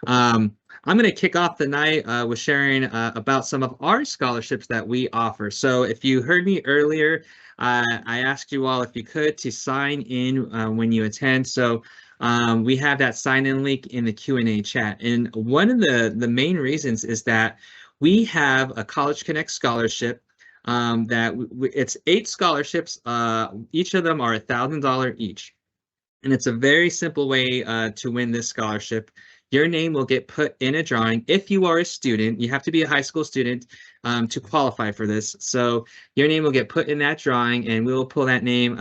I'm going to kick off the night with sharing about some of our scholarships that we offer. So if you heard me earlier, I asked you all if you could to sign in when you attend. So we have that sign-in link in the Q&A chat. And one of the main reasons is that we have a College Connect scholarship it's 8 scholarships. Each of them are $1,000 each. And it's a very simple way to win this scholarship. Your name will get put in a drawing. If you are a student, you have to be a high school student to qualify for this. So your name will get put in that drawing, and we will pull that name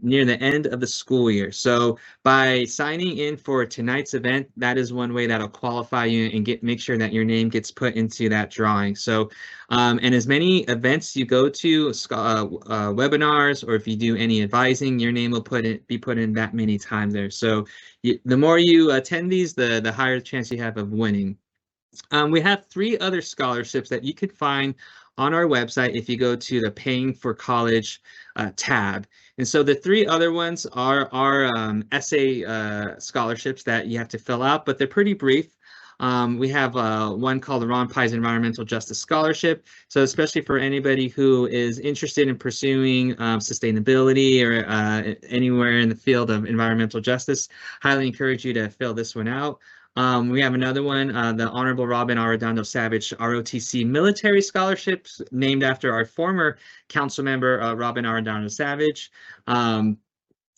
near the end of the school year. So by signing in for tonight's event, that is one way that'll qualify you and make sure that your name gets put into that drawing. So, and as many events you go to, webinars, or if you do any advising, your name will be put in that many times there. So the more you attend these, the higher chance you have of winning. We have 3 other scholarships that you could find on our website if you go to the Paying for College tab. And so the 3 other ones are our essay scholarships that you have to fill out, but they're pretty brief. We have one called the Ron Pies Environmental Justice Scholarship. So especially for anybody who is interested in pursuing sustainability or anywhere in the field of environmental justice, highly encourage you to fill this one out. We have another one, the Honorable Robin Arredondo Savage ROTC Military Scholarships, named after our former council member, Robin Arredondo Savage.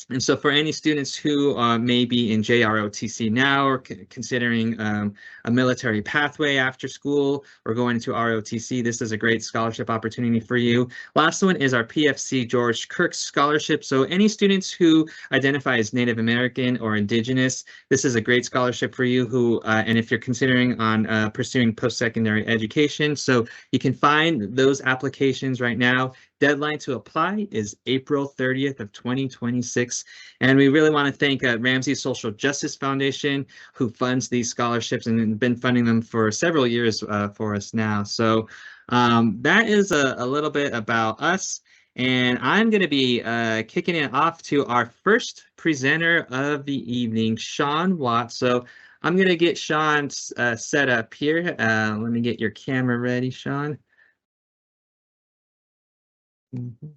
And so for any students who may be in JROTC now or considering a military pathway after school or going into ROTC, this is a great scholarship opportunity for you. Last one is our PFC George Kirk Scholarship. So any students who identify as Native American or Indigenous, this is a great scholarship for you and if you're considering on pursuing post-secondary education. So you can find those applications right now. Deadline to apply is April 30th of 2026. And we really want to thank Ramsey Social Justice Foundation, who funds these scholarships and been funding them for several years for us now. So that is a little bit about us. And I'm going to be kicking it off to our first presenter of the evening, Sean Watt. So I'm going to get Sean set up here. Let me get your camera ready, Sean. Mhm.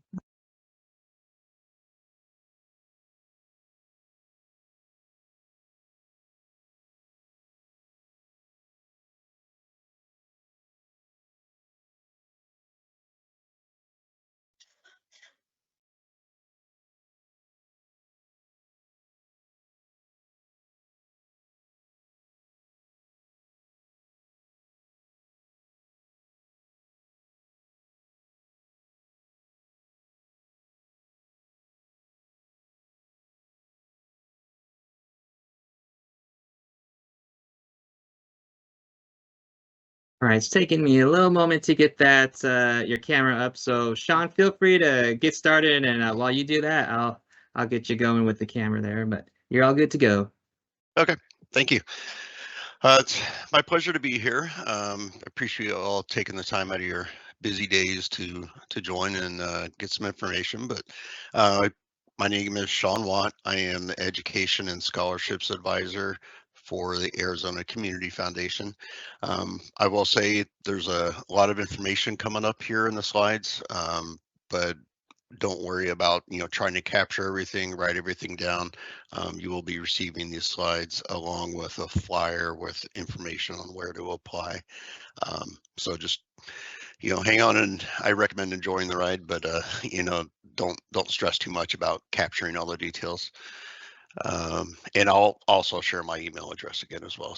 All right, it's taking me a little moment to get that your camera up. So Sean, feel free to get started, and while you do that, I'll get you going with the camera there. But you're all good to go. Okay, thank you. It's my pleasure to be here. Appreciate you all taking the time out of your busy days to join and get some information. But my name is Sean Watt. I am the Education and Scholarships Advisor for the Arizona Community Foundation. I will say there's a lot of information coming up here in the slides, but don't worry about trying to capture everything, write everything down. You will be receiving these slides along with a flyer with information on where to apply. So just hang on, and I recommend enjoying the ride, but don't stress too much about capturing all the details. And I'll also share my email address again as well.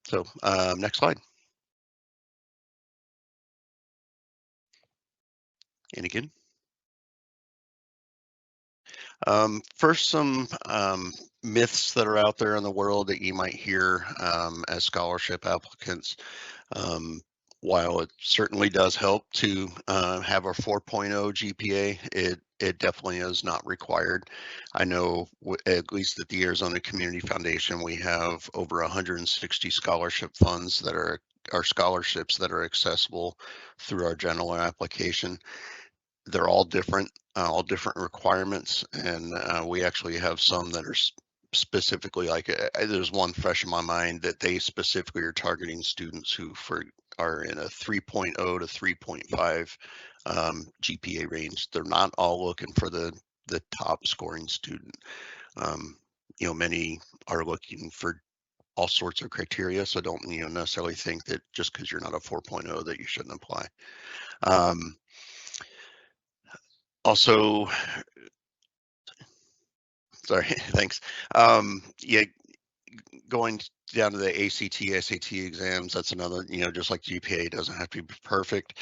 So next slide. And again. First, some myths that are out there in the world that you might hear as scholarship applicants. While it certainly does help to have a 4.0 GPA, it definitely is not required. I know at least at the Arizona Community Foundation, we have over 160 scholarship funds that are scholarships that are accessible through our general application. They're all different requirements, and we actually have some that are specifically, like there's one fresh in my mind that they specifically are targeting students who are in a 3.0 to 3.5 GPA range. They're not all looking for the top scoring student. Many are looking for all sorts of criteria, so don't necessarily think that just because you're not a 4.0 that you shouldn't apply. Also, sorry, thanks. Yeah, going down to the ACT, SAT exams, that's another, just like GPA doesn't have to be perfect.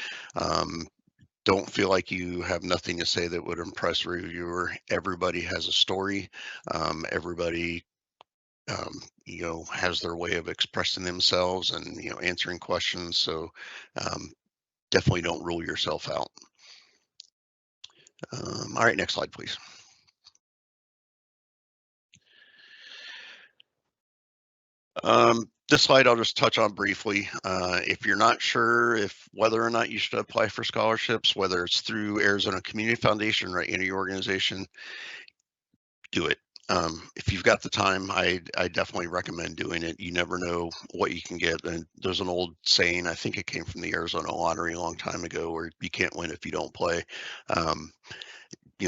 Don't feel like you have nothing to say that would impress a reviewer. Everybody has a story. Everybody, has their way of expressing themselves and, answering questions. So definitely don't rule yourself out. All right, next slide, please. This slide I'll just touch on briefly. If you're not sure whether or not you should apply for scholarships, whether it's through Arizona Community Foundation or any organization, do it. If you've got the time, I definitely recommend doing it. You never know what you can get. And there's an old saying, I think it came from the Arizona Lottery a long time ago, where you can't win if you don't play.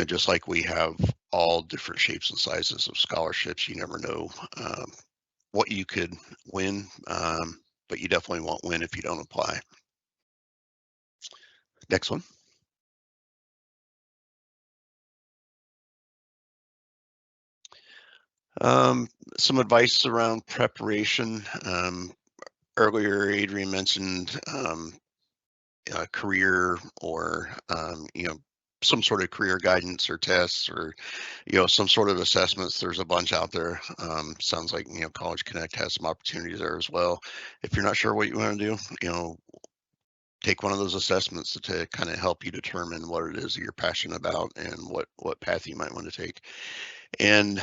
Just like we have all different shapes and sizes of scholarships, you never know what you could win, but you definitely won't win if you don't apply. Next one. Some advice around preparation. Earlier, Adrian mentioned career or some sort of career guidance or tests or some sort of assessments. There's a bunch out there. Sounds like College Connect has some opportunities there as well. If you're not sure what you want to do, take one of those assessments to kind of help you determine what it is that you're passionate about and what path you might want to take. And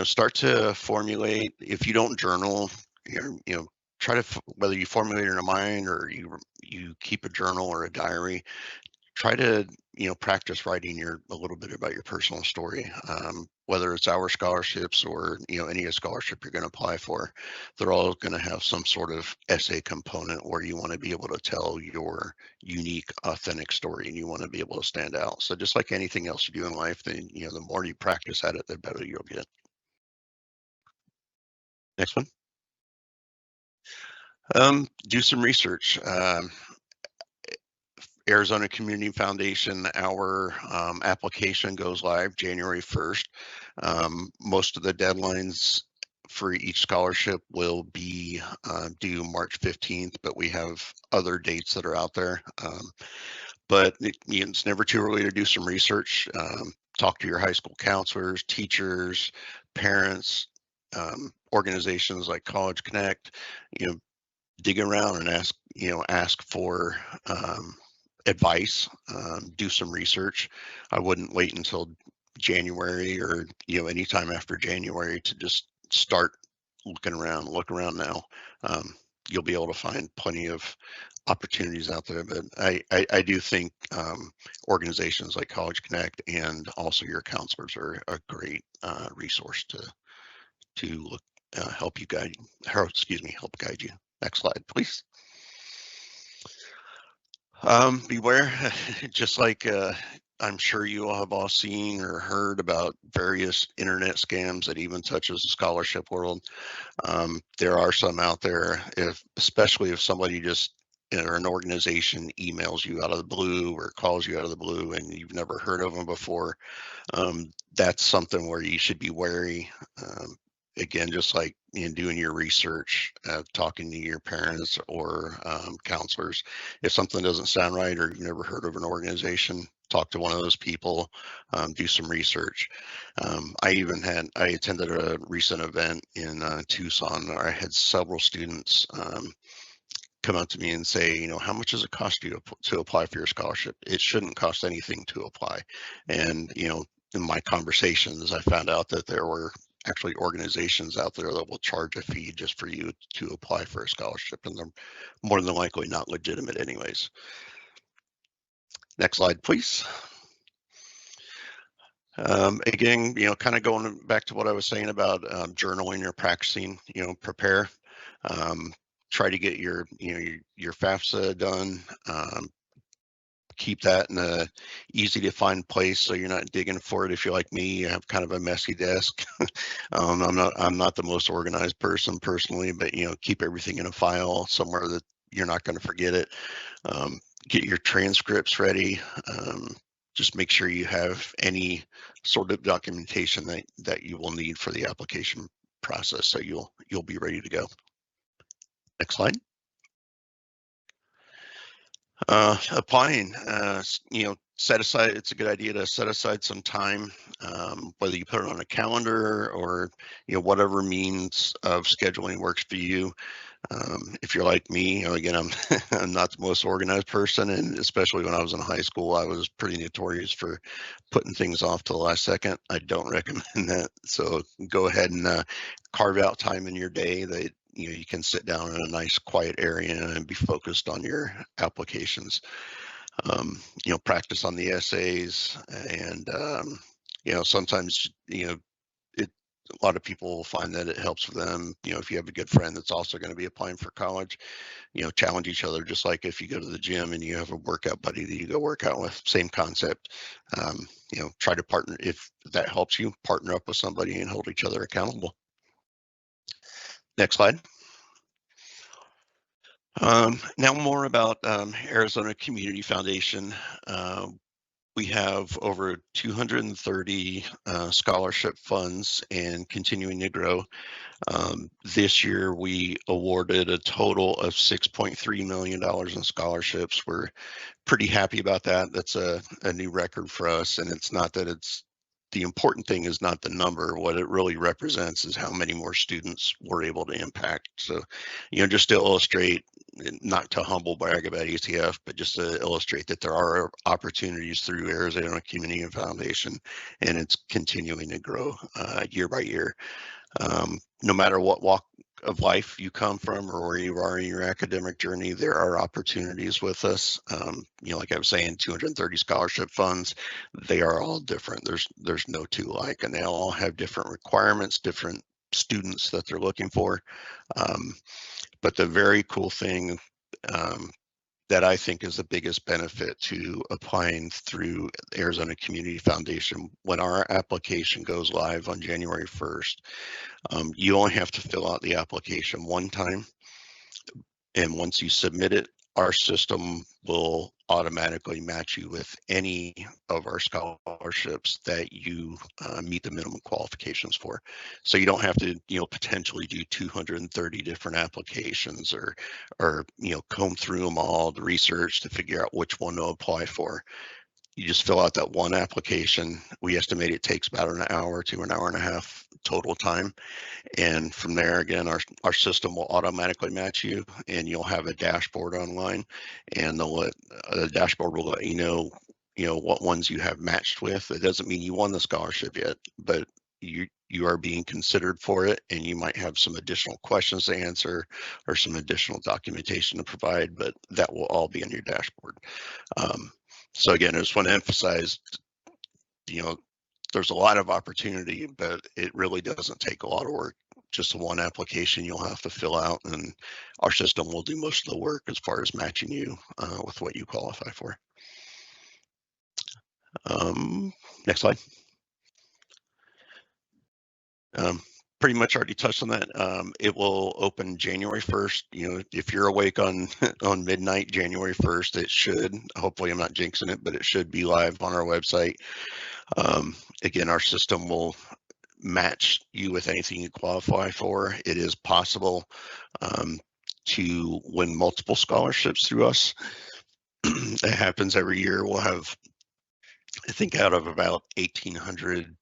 start to formulate. If you don't journal, try to, whether you formulate it in a mind or you keep a journal or a diary, try to practice writing a little bit about your personal story. Whether it's our scholarships or any scholarship you're going to apply for, they're all going to have some sort of essay component where you want to be able to tell your unique, authentic story, and you want to be able to stand out. So just like anything else you do in life, then the more you practice at it, the better you'll get. Next one. Do some research. Arizona Community Foundation, our application goes live January 1st. Most of the deadlines for each scholarship will be due March 15th, but we have other dates that are out there. But it's never too early to do some research. Talk to your high school counselors, teachers, parents, organizations like College Connect. Dig around and ask for advice, do some research. I wouldn't wait until January or anytime after January to just start looking around. Look around now. You'll be able to find plenty of opportunities out there. But I do think organizations like College Connect and also your counselors are a great resource to look help guide you. Next slide, please. Beware, just like I'm sure you all have all seen or heard about various internet scams that even touches the scholarship world. There are some out there, especially if somebody just or an organization emails you out of the blue or calls you out of the blue and you've never heard of them before. That's something where you should be wary. Again, just like doing your research, talking to your parents or counselors. If something doesn't sound right or you've never heard of an organization, talk to one of those people, do some research. I attended a recent event in Tucson where I had several students come up to me and say, how much does it cost you to apply for your scholarship? It shouldn't cost anything to apply. And, in my conversations, I found out that there were actually organizations out there that will charge a fee just for you to apply for a scholarship, and they're more than likely not legitimate anyways. Next slide, please. Again, kind of going back to what I was saying about journaling or practicing, prepare. Um, Try to get your FAFSA done. Keep that in a easy to find place so you're not digging for it. If you're like me, you have kind of a messy desk. I'm not the most organized person personally, but keep everything in a file somewhere that you're not going to forget it. Um, get your transcripts ready. Just make sure you have any sort of documentation that you will need for the application process, so you'll be ready to go. Next slide. Applying, set aside, it's a good idea to set aside some time, whether you put it on a calendar or, whatever means of scheduling works for you. If you're like me, again, I'm, I'm not the most organized person, and especially when I was in high school, I was pretty notorious for putting things off to the last second. I don't recommend that. So go ahead and carve out time in your day that you can sit down in a nice quiet area and be focused on your applications. Practice on the essays, and sometimes it a lot of people will find that it helps for them. If you have a good friend that's also going to be applying for college, challenge each other, just like if you go to the gym and you have a workout buddy that you go work out with, same concept. Try to partner, if that helps you, partner up with somebody and hold each other accountable. Next slide. Now more about Arizona Community Foundation. We have over 230 scholarship funds and continuing to grow. This year, we awarded a total of $6.3 million in scholarships. We're pretty happy about that. That's a new record for us. And it's not that the important thing is not the number. What it really represents is how many more students we're able to impact. So, just to illustrate, not to humble brag about ACF, but just to illustrate that there are opportunities through Arizona Community Foundation, and it's continuing to grow year by year. No matter what walk of life you come from or where you are in your academic journey, there are opportunities with us. Like I was saying, 230 scholarship funds, they are all different. There's no two alike, and they all have different requirements, different students that they're looking for. But the very cool thing that I think is the biggest benefit to applying through Arizona Community Foundation, when our application goes live on January 1st, you only have to fill out the application one time. And once you submit it, our system will automatically match you with any of our scholarships that you meet the minimum qualifications for. So you don't have to, potentially do 230 different applications or comb through them all to research to figure out which one to apply for. You just fill out that one application. We estimate it takes about an hour to an hour and a half total time. And from there, again, our system will automatically match you, and you'll have a dashboard online, and the dashboard will let you know, what ones you have matched with. It doesn't mean you won the scholarship yet, but you are being considered for it, and you might have some additional questions to answer or some additional documentation to provide, but that will all be in your dashboard. So again, I just want to emphasize, there's a lot of opportunity, but it really doesn't take a lot of work. Just one application you'll have to fill out, and our system will do most of the work as far as matching you with what you qualify for. Next slide. Pretty much already touched on that. It will open January 1st. If you're awake on on midnight January 1st, it should. Hopefully, I'm not jinxing it, but it should be live on our website. Again, our system will match you with anything you qualify for. It is possible to win multiple scholarships through us. That happens every year. We'll have, I think, out of about 1,800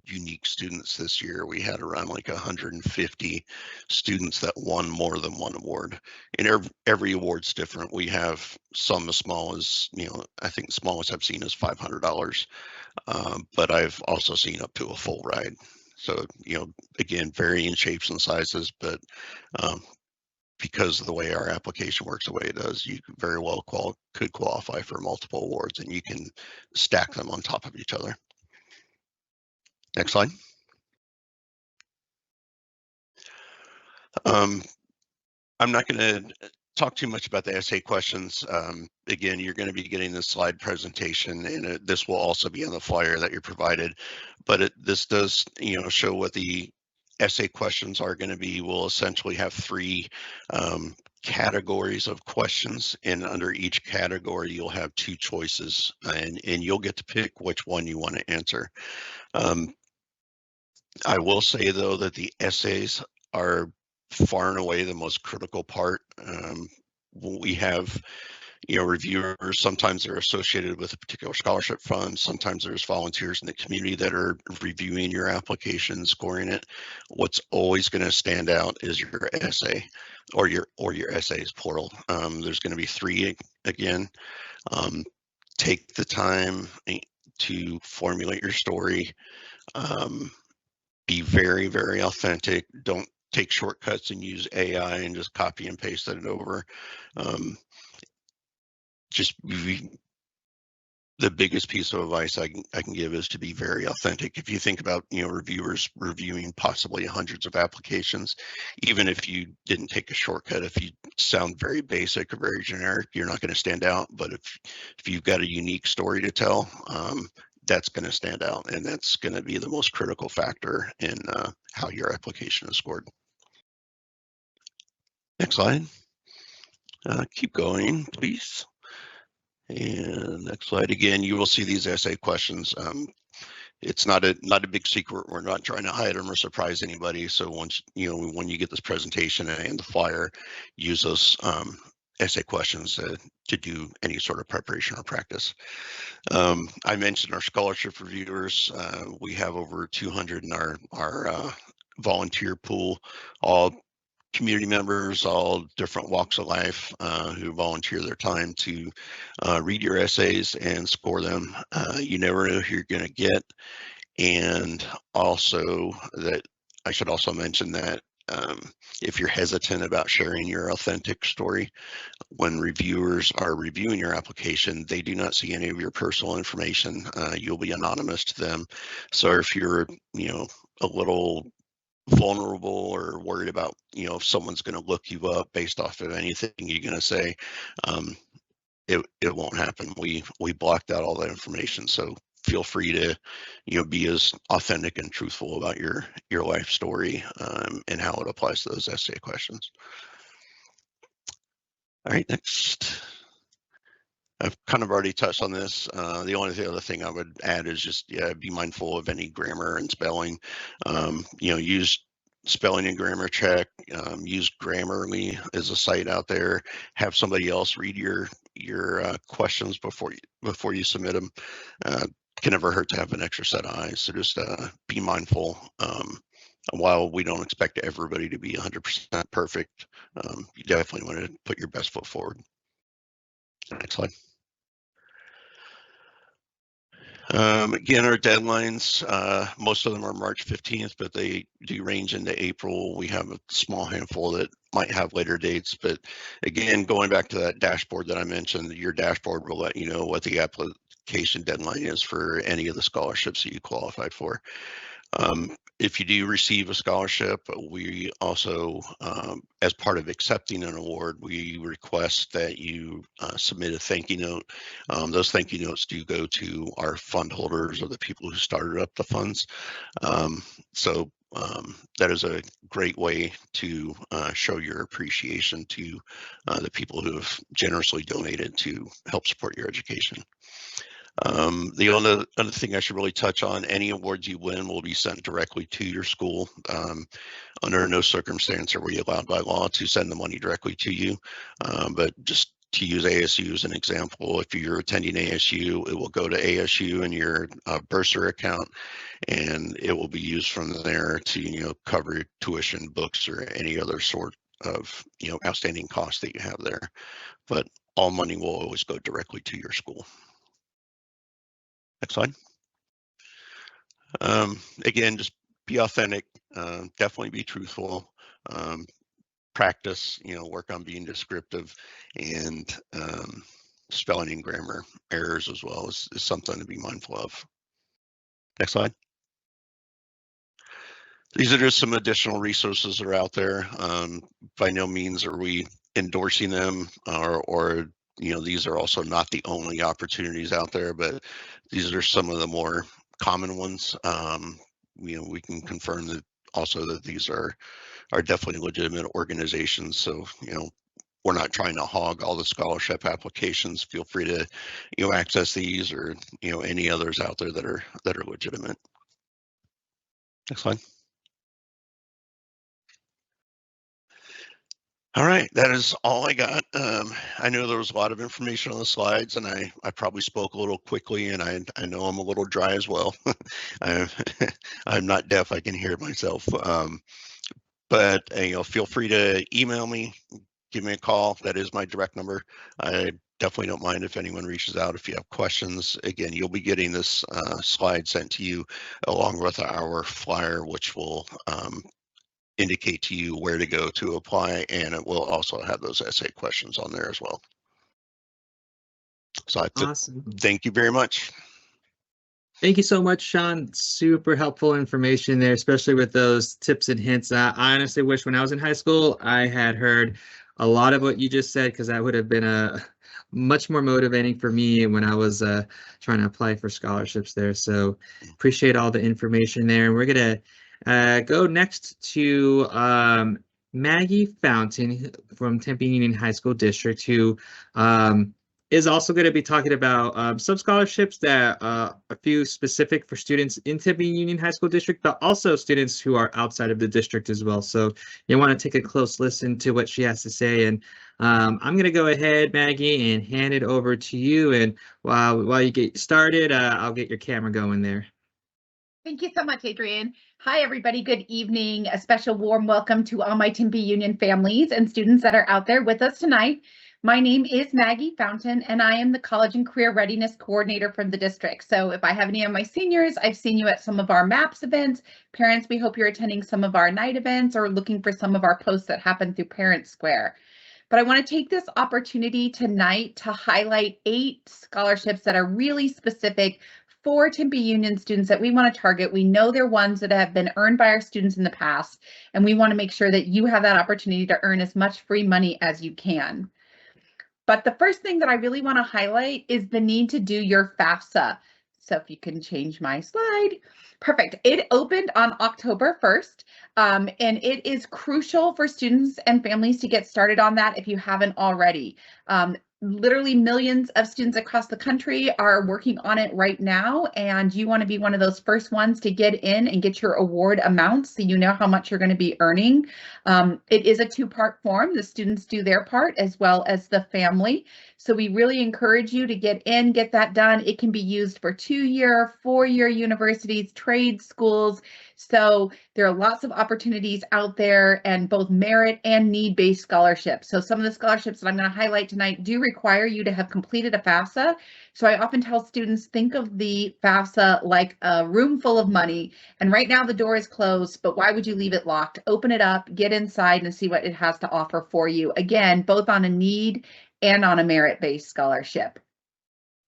unique students this year, we had around like 150 students that won more than one award. And every award's different. We have some as small as, I think the smallest I've seen is $500. But I've also seen up to a full ride. So, again, varying shapes and sizes, but because of the way our application works the way it does, you very well could qualify for multiple awards, and you can stack them on top of each other. Next slide. I'm not going to talk too much about the essay questions. Again, you're going to be getting this slide presentation, and this will also be on the flyer that you're provided. But this does, show what the essay questions are going to be. We'll essentially have three categories of questions, and under each category, you'll have two choices, and you'll get to pick which one you want to answer. I will say, though, that the essays are far and away the most critical part. We have, reviewers, sometimes they're associated with a particular scholarship fund. Sometimes there's volunteers in the community that are reviewing your application, scoring it. What's always going to stand out is your essay or your essays, plural. There's going to be three again. Take the time to formulate your story. Be very, very authentic. Don't take shortcuts and use AI and just copy and paste it over. Just the biggest piece of advice I can give is to be very authentic. If you think about, reviewers reviewing possibly hundreds of applications, even if you didn't take a shortcut, if you sound very basic or very generic, you're not going to stand out. But if you've got a unique story to tell, that's going to stand out, and that's going to be the most critical factor in how your application is scored. Next slide. Keep going, please. And next slide. Again, you will see these essay questions. It's not a big secret. We're not trying to hide them or surprise anybody. So once when you get this presentation and the flyer, use those essay questions to do any sort of preparation or practice. I mentioned our scholarship reviewers. We have over 200 in our volunteer pool, all community members, all different walks of life, who volunteer their time to read your essays and score them. You never know who you're going to get. And also that I should also mention that if you're hesitant about sharing your authentic story, when reviewers are reviewing your application, they do not see any of your personal information. You'll be anonymous to them. So if you're, a little vulnerable or worried about, if someone's going to look you up based off of anything you're going to say, it won't happen. We blocked out all that information. So feel free to, be as authentic and truthful about your life story and how it applies to those essay questions. All right, next. I've kind of already touched on this. The only other thing I would add is just, be mindful of any grammar and spelling. Use spelling and grammar check. Use Grammarly as a site out there. Have somebody else read your questions before you submit them. Can never hurt to have an extra set of eyes. So just be mindful. While we don't expect everybody to be 100% perfect, you definitely want to put your best foot forward. Next slide. Again, our deadlines, most of them are March 15th, but they do range into April. We have a small handful that might have later dates. But again, going back to that dashboard that I mentioned, your dashboard will let you know what the application deadline is for any of the scholarships that you qualified for. If you do receive a scholarship, we also, as part of accepting an award, we request that you submit a thank you note. Those thank you notes do go to our fund holders or the people who started up the funds. So that is a great way to show your appreciation to the people who have generously donated to help support your education. The other thing I should really touch on, any awards you win will be sent directly to your school. Under no circumstance are we allowed by law to send the money directly to you. But just to use ASU as an example, if you're attending ASU, it will go to ASU in your bursar account, and it will be used from there to cover tuition, books, or any other sort of outstanding costs that you have there. But all money will always go directly to your school. Next slide. Again, just be authentic, definitely be truthful, practice, work on being descriptive, and spelling and grammar errors as well is something to be mindful of. Next slide. These are just some additional resources that are out there. By no means are we endorsing them, or these are also not the only opportunities out there, but these are some of the more common ones. We can confirm that also that these are definitely legitimate organizations. So we're not trying to hog all the scholarship applications. Feel free to access these, or any others out there that are legitimate. Next slide. All right, that is all I got. I know there was a lot of information on the slides, and I probably spoke a little quickly, and I know I'm a little dry as well. I'm not deaf, I can hear myself. But feel free to email me, give me a call. That is my direct number. I definitely don't mind if anyone reaches out if you have questions. Again, you'll be getting this slide sent to you along with our flyer, which will indicate to you where to go to apply, and it will also have those essay questions on there as well. So that's Awesome. Thank you very much. Thank you so much, Sean. Super helpful information there, especially with those tips and hints. I honestly wish when I was in high school, I had heard a lot of what you just said, because that would have been a much more motivating for me when I was trying to apply for scholarships there. So appreciate all the information there. And we're going to go next to Maggie Fountain from Tempe Union High School District, who is also going to be talking about some scholarships that a few specific for students in Tempe Union High School District, but also students who are outside of the district as well. So you want to take a close listen to what she has to say. And I'm going to go ahead, Maggie, and hand it over to you. And while you get started, I'll get your camera going there. Thank you so much, Adrian. Hi, everybody. Good evening. A special warm welcome to all my Tempe Union families and students that are out there with us tonight. My name is Maggie Fountain, and I am the College and Career Readiness Coordinator from the district. So if I have any of my seniors, I've seen you at some of our MAPS events. Parents, we hope you're attending some of our night events or looking for some of our posts that happen through Parent Square. But I want to take this opportunity tonight to highlight 8 scholarships that are really specific for Tempe Union students that we want to target. We know they're ones that have been earned by our students in the past, and we want to make sure that you have that opportunity to earn as much free money as you can. But the first thing that I really want to highlight is the need to do your FAFSA. So if you can change my slide. Perfect. It opened on October 1st, and it is crucial for students and families to get started on that if you haven't already. Literally millions of students across the country are working on it right now, and you want to be one of those first ones to get in and get your award amounts so you know how much you're going to be earning. It is a 2-part form. The students do their part as well as the family. So we really encourage you to get in, get that done. It can be used for 2-year, 4-year universities, trade schools. So there are lots of opportunities out there, and both merit and need-based scholarships. So some of the scholarships that I'm going to highlight tonight do require you to have completed a FAFSA. So I often tell students, think of the FAFSA like a room full of money. And right now the door is closed, but why would you leave it locked? Open it up, get inside, and see what it has to offer for you. Again, both on a need and on a merit-based scholarship.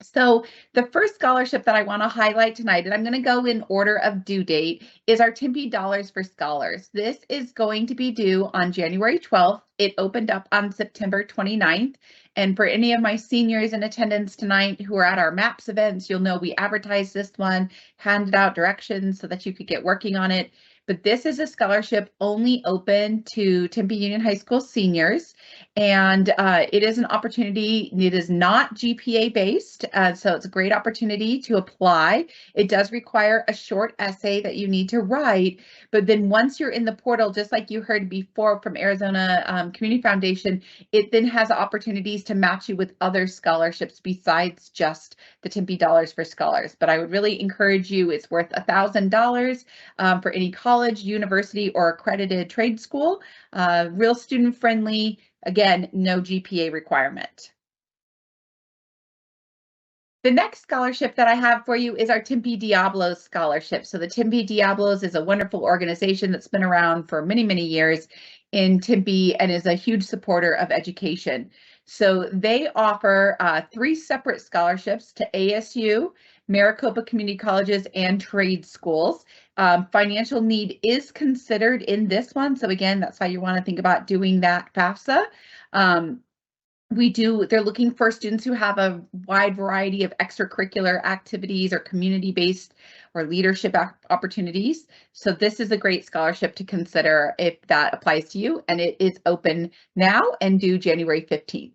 So the first scholarship that I want to highlight tonight, and I'm going to go in order of due date, is our Tempe Dollars for Scholars. This is going to be due on January 12th. It opened up on September 29th. And for any of my seniors in attendance tonight who are at our MAPS events, you'll know we advertised this one, handed out directions so that you could get working on it. But this is a scholarship only open to Tempe Union High School seniors, and it is an opportunity. It is not GPA based, so it's a great opportunity to apply. It does require a short essay that you need to write, but then once you're in the portal, just like you heard before from Arizona Community Foundation, it then has opportunities to match you with other scholarships besides just the Tempe Dollars for Scholars. But I would really encourage you, it's worth $1,000 for any college, university, or accredited trade school. Real student friendly. Again, no GPA requirement. The next scholarship that I have for you is our Tempe Diablos Scholarship. So the Tempe Diablos is a wonderful organization that's been around for many, many years in Tempe and is a huge supporter of education. So they offer 3 separate scholarships to ASU, Maricopa Community Colleges, and trade schools. Financial need is considered in this one. So again, that's why you want to think about doing that FAFSA. They're looking for students who have a wide variety of extracurricular activities or community-based or leadership opportunities. So this is a great scholarship to consider if that applies to you, and it is open now and due January 15th.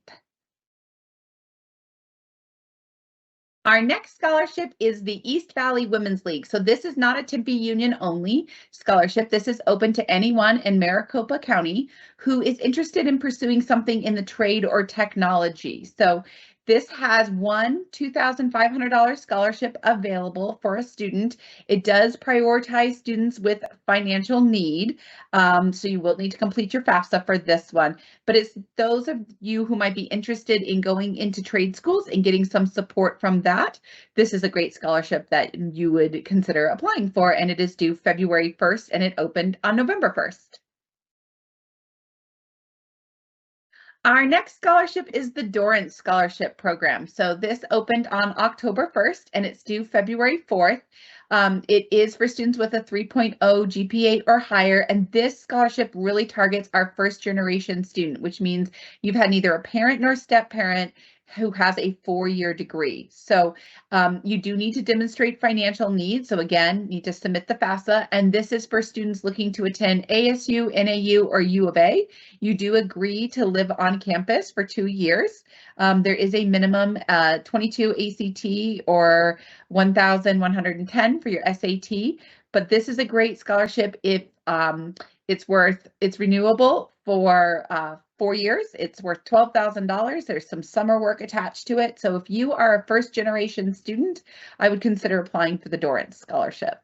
Our next scholarship is the East Valley Women's League. So this is not a Tempe Union only scholarship. This is open to anyone in Maricopa County who is interested in pursuing something in the trade or technology. So this has one $2,500 scholarship available for a student. It does prioritize students with financial need. So you will need to complete your FAFSA for this one. But it's those of you who might be interested in going into trade schools and getting some support from that. This is a great scholarship that you would consider applying for, and it is due February 1st, and it opened on November 1st. Our next scholarship is the Dorrance Scholarship Program. So this opened on October 1st, and it's due February 4th. It is for students with a 3.0 GPA or higher, and this scholarship really targets our first generation student, which means you've had neither a parent nor step parent who has a 4-year degree. So you do need to demonstrate financial needs. So again, need to submit the FAFSA, and this is for students looking to attend ASU, NAU, or U of A. You do agree to live on campus for 2 years. There is a minimum 22 ACT or 1,110 for your SAT, but this is a great scholarship if it's renewable for 4 years. It's worth $12,000. There's some summer work attached to it. So if you are a first generation student, I would consider applying for the Dorrance Scholarship.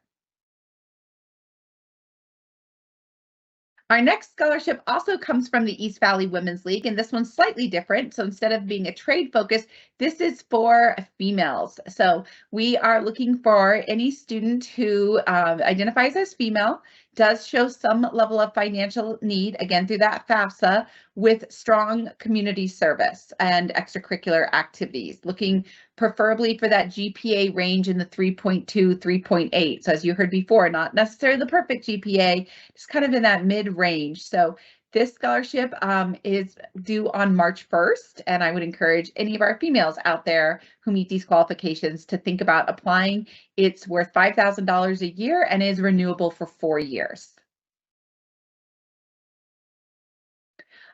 Our next scholarship also comes from the East Valley Women's League, and this one's slightly different. So instead of being a trade focus, this is for females. So we are looking for any student who identifies as female, does show some level of financial need, again, through that FAFSA, with strong community service and extracurricular activities, looking preferably for that GPA range in the 3.2, 3.8. So as you heard before, not necessarily the perfect GPA, just kind of in that mid-range. So this scholarship is due on March 1st, and I would encourage any of our females out there who meet these qualifications to think about applying. It's worth $5,000 a year and is renewable for 4 years.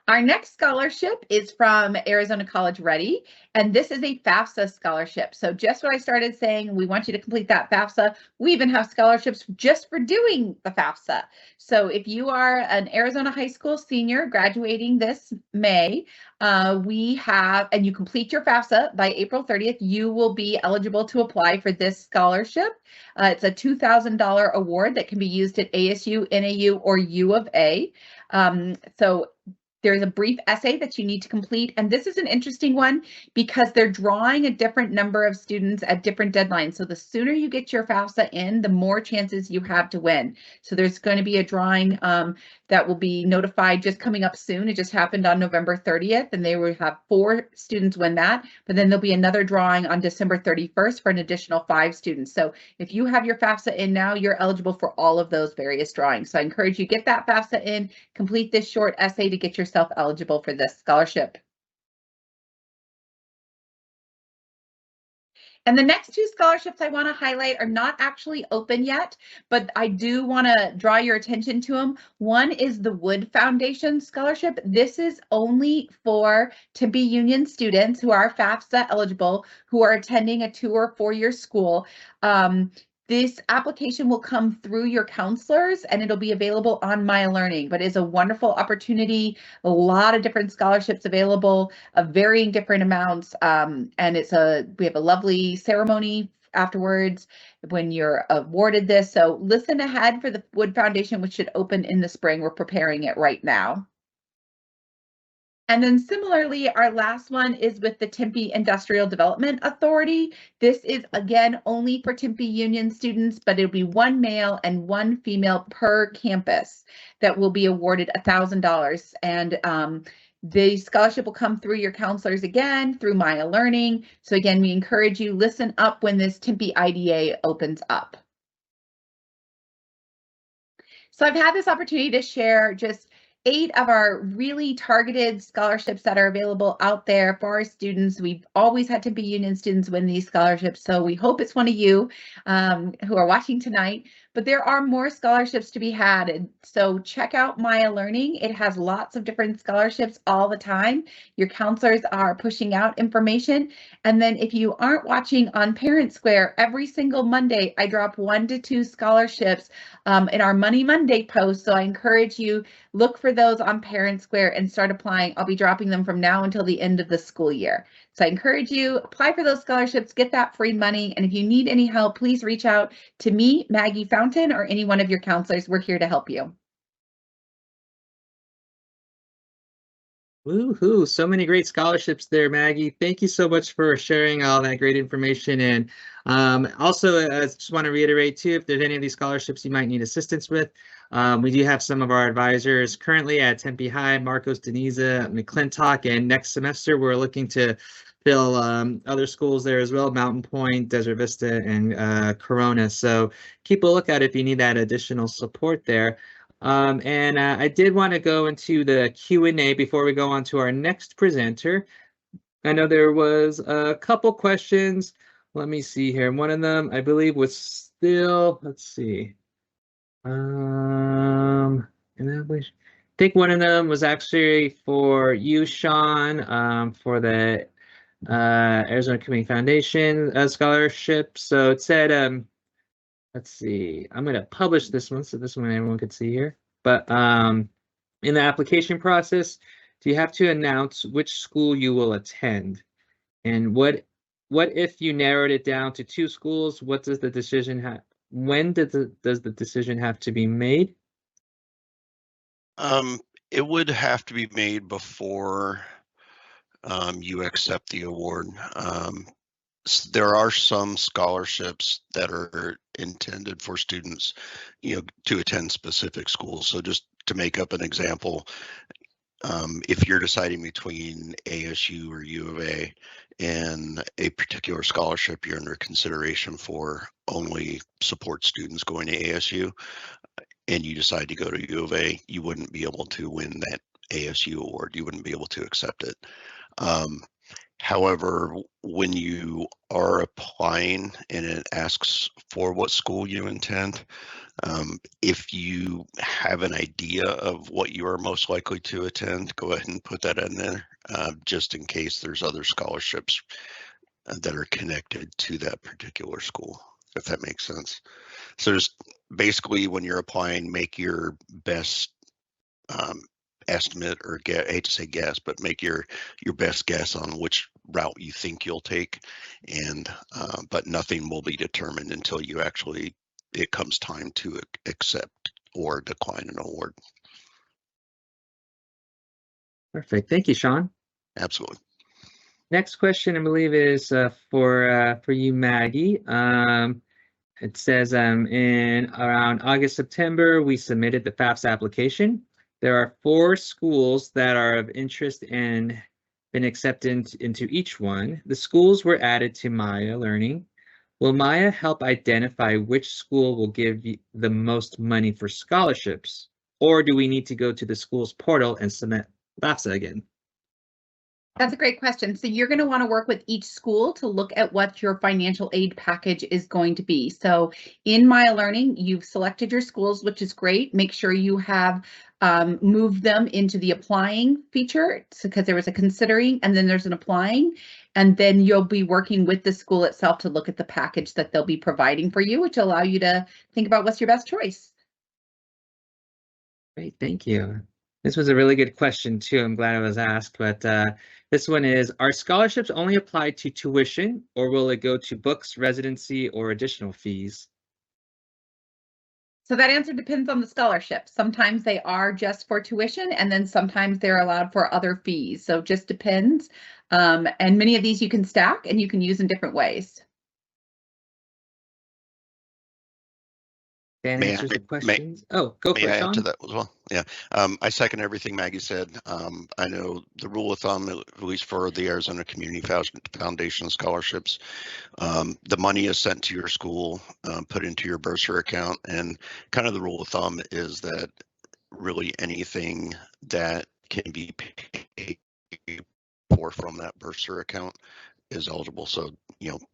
Our next scholarship is from Arizona College Ready, and this is a FAFSA scholarship. So just what I started saying, we want you to complete that FAFSA. We even have scholarships just for doing the FAFSA. So if you are an Arizona high school senior graduating this May, and you complete your FAFSA by April 30th, you will be eligible to apply for this scholarship. It's a $2,000 award that can be used at ASU, NAU, or U of A. So there's a brief essay that you need to complete, and this is an interesting one because they're drawing a different number of students at different deadlines. So the sooner you get your FAFSA in, the more chances you have to win. So there's going to be a drawing that will be notified just coming up soon. It just happened on November 30th, and they will have 4 students win that, but then there'll be another drawing on December 31st for an additional 5 students. So if you have your FAFSA in now, you're eligible for all of those various drawings. So I encourage you get that FAFSA in, complete this short essay to get yourself eligible for this scholarship. And the next 2 scholarships I want to highlight are not actually open yet, but I do want to draw your attention to them. One is the Wood Foundation Scholarship. This is only for Tempe Union students who are FAFSA eligible, who are attending a 2- or 4-year school. This application will come through your counselors, and it'll be available on My Learning, but it's a wonderful opportunity. A lot of different scholarships available of varying different amounts. And we have a lovely ceremony afterwards when you're awarded this. So listen ahead for the Wood Foundation, which should open in the spring. We're preparing it right now. And then similarly, our last one is with the Tempe Industrial Development Authority. This is, again, only for Tempe Union students, but it'll be 1 male and 1 female per campus that will be awarded $1,000. And the scholarship will come through your counselors again, through Maya Learning. So again, we encourage you, listen up when this Tempe IDA opens up. So I've had this opportunity to share just 8 of our really targeted scholarships that are available out there for our students. We've always had Tempe Union students win these scholarships, so we hope it's one of you who are watching tonight. But there are more scholarships to be had, and so check out Maya Learning. It has lots of different scholarships all the time. Your counselors are pushing out information. And then if you aren't watching on Parent Square, every single Monday, I drop 1 to 2 scholarships in our Money Monday post. So I encourage you, look for those on Parent Square and start applying. I'll be dropping them from now until the end of the school year. So I encourage you, apply for those scholarships, get that free money. And if you need any help, please reach out to me, Maggie Fountain, or any one of your counselors. We're here to help you. Woohoo! So many great scholarships there, Maggie. Thank you so much for sharing all that great information. And also, I just want to reiterate too, if there's any of these scholarships you might need assistance with, we do have some of our advisors currently at Tempe High, Marcos, Deniza, McClintock, and next semester we're looking to fill other schools there as well, Mountain Point, Desert Vista, and Corona. So keep a lookout if you need that additional support there. I did want to go into the Q&A before we go on to our next presenter. I know there was a couple questions. Let me see here. One of them, I believe, was still, let's see. And I think one of them was actually for you, Sean, for the Arizona Community Foundation scholarship. So it said, let's see, I'm going to publish this one so this one everyone could see here. But in the application process, do you have to announce which school you will attend? And what if you narrowed it down to 2 schools? What does the decision have? When does the decision have to be made? It would have to be made before you accept the award. There are some scholarships that are intended for students, to attend specific schools. So just to make up an example, if you're deciding between ASU or U of A and a particular scholarship you're under consideration for only support students going to ASU, and you decide to go to U of A, you wouldn't be able to win that ASU award. You wouldn't be able to accept it. However, when you are applying and it asks for what school you intend, if you have an idea of what you are most likely to attend, go ahead and put that in there, just in case there's other scholarships that are connected to that particular school, if that makes sense. So just basically when you're applying, make your best estimate, or I hate to say guess, but make your best guess on which route you think you'll take, and but nothing will be determined until you actually, it comes time to accept or decline an award. Perfect. Thank you, Sean. Absolutely. Next question, I believe, is for you, Maggie. It says in around August, September, we submitted the FAFSA application. There are 4 schools that are of interest and been accepted into each one. The schools were added to Maya Learning. Will Maya help identify which school will give the most money for scholarships? Or do we need to go to the school's portal and submit FAFSA again? That's a great question. So you're going to want to work with each school to look at what your financial aid package is going to be. So in Maya Learning, you've selected your schools, which is great. Make sure you have moved them into the applying feature, because there was a considering and then there's an applying. And then you'll be working with the school itself to look at the package that they'll be providing for you, which will allow you to think about what's your best choice. Great, thank you. This was a really good question too. I'm glad it was asked, but this one is, are scholarships only applied to tuition, or will it go to books, residency, or additional fees? So that answer depends on the scholarship. Sometimes they are just for tuition, and then sometimes they're allowed for other fees. So it just depends. And many of these you can stack and you can use in different ways. That May answers the I, may, questions. Oh, go for may it, I add to Sean. that as well? Yeah, I second everything Maggie said. I know the rule of thumb, at least for the Arizona Community Foundation scholarships, the money is sent to your school, put into your bursar account, and kind of the rule of thumb is that really anything that can be paid for from that bursar account is eligible. So,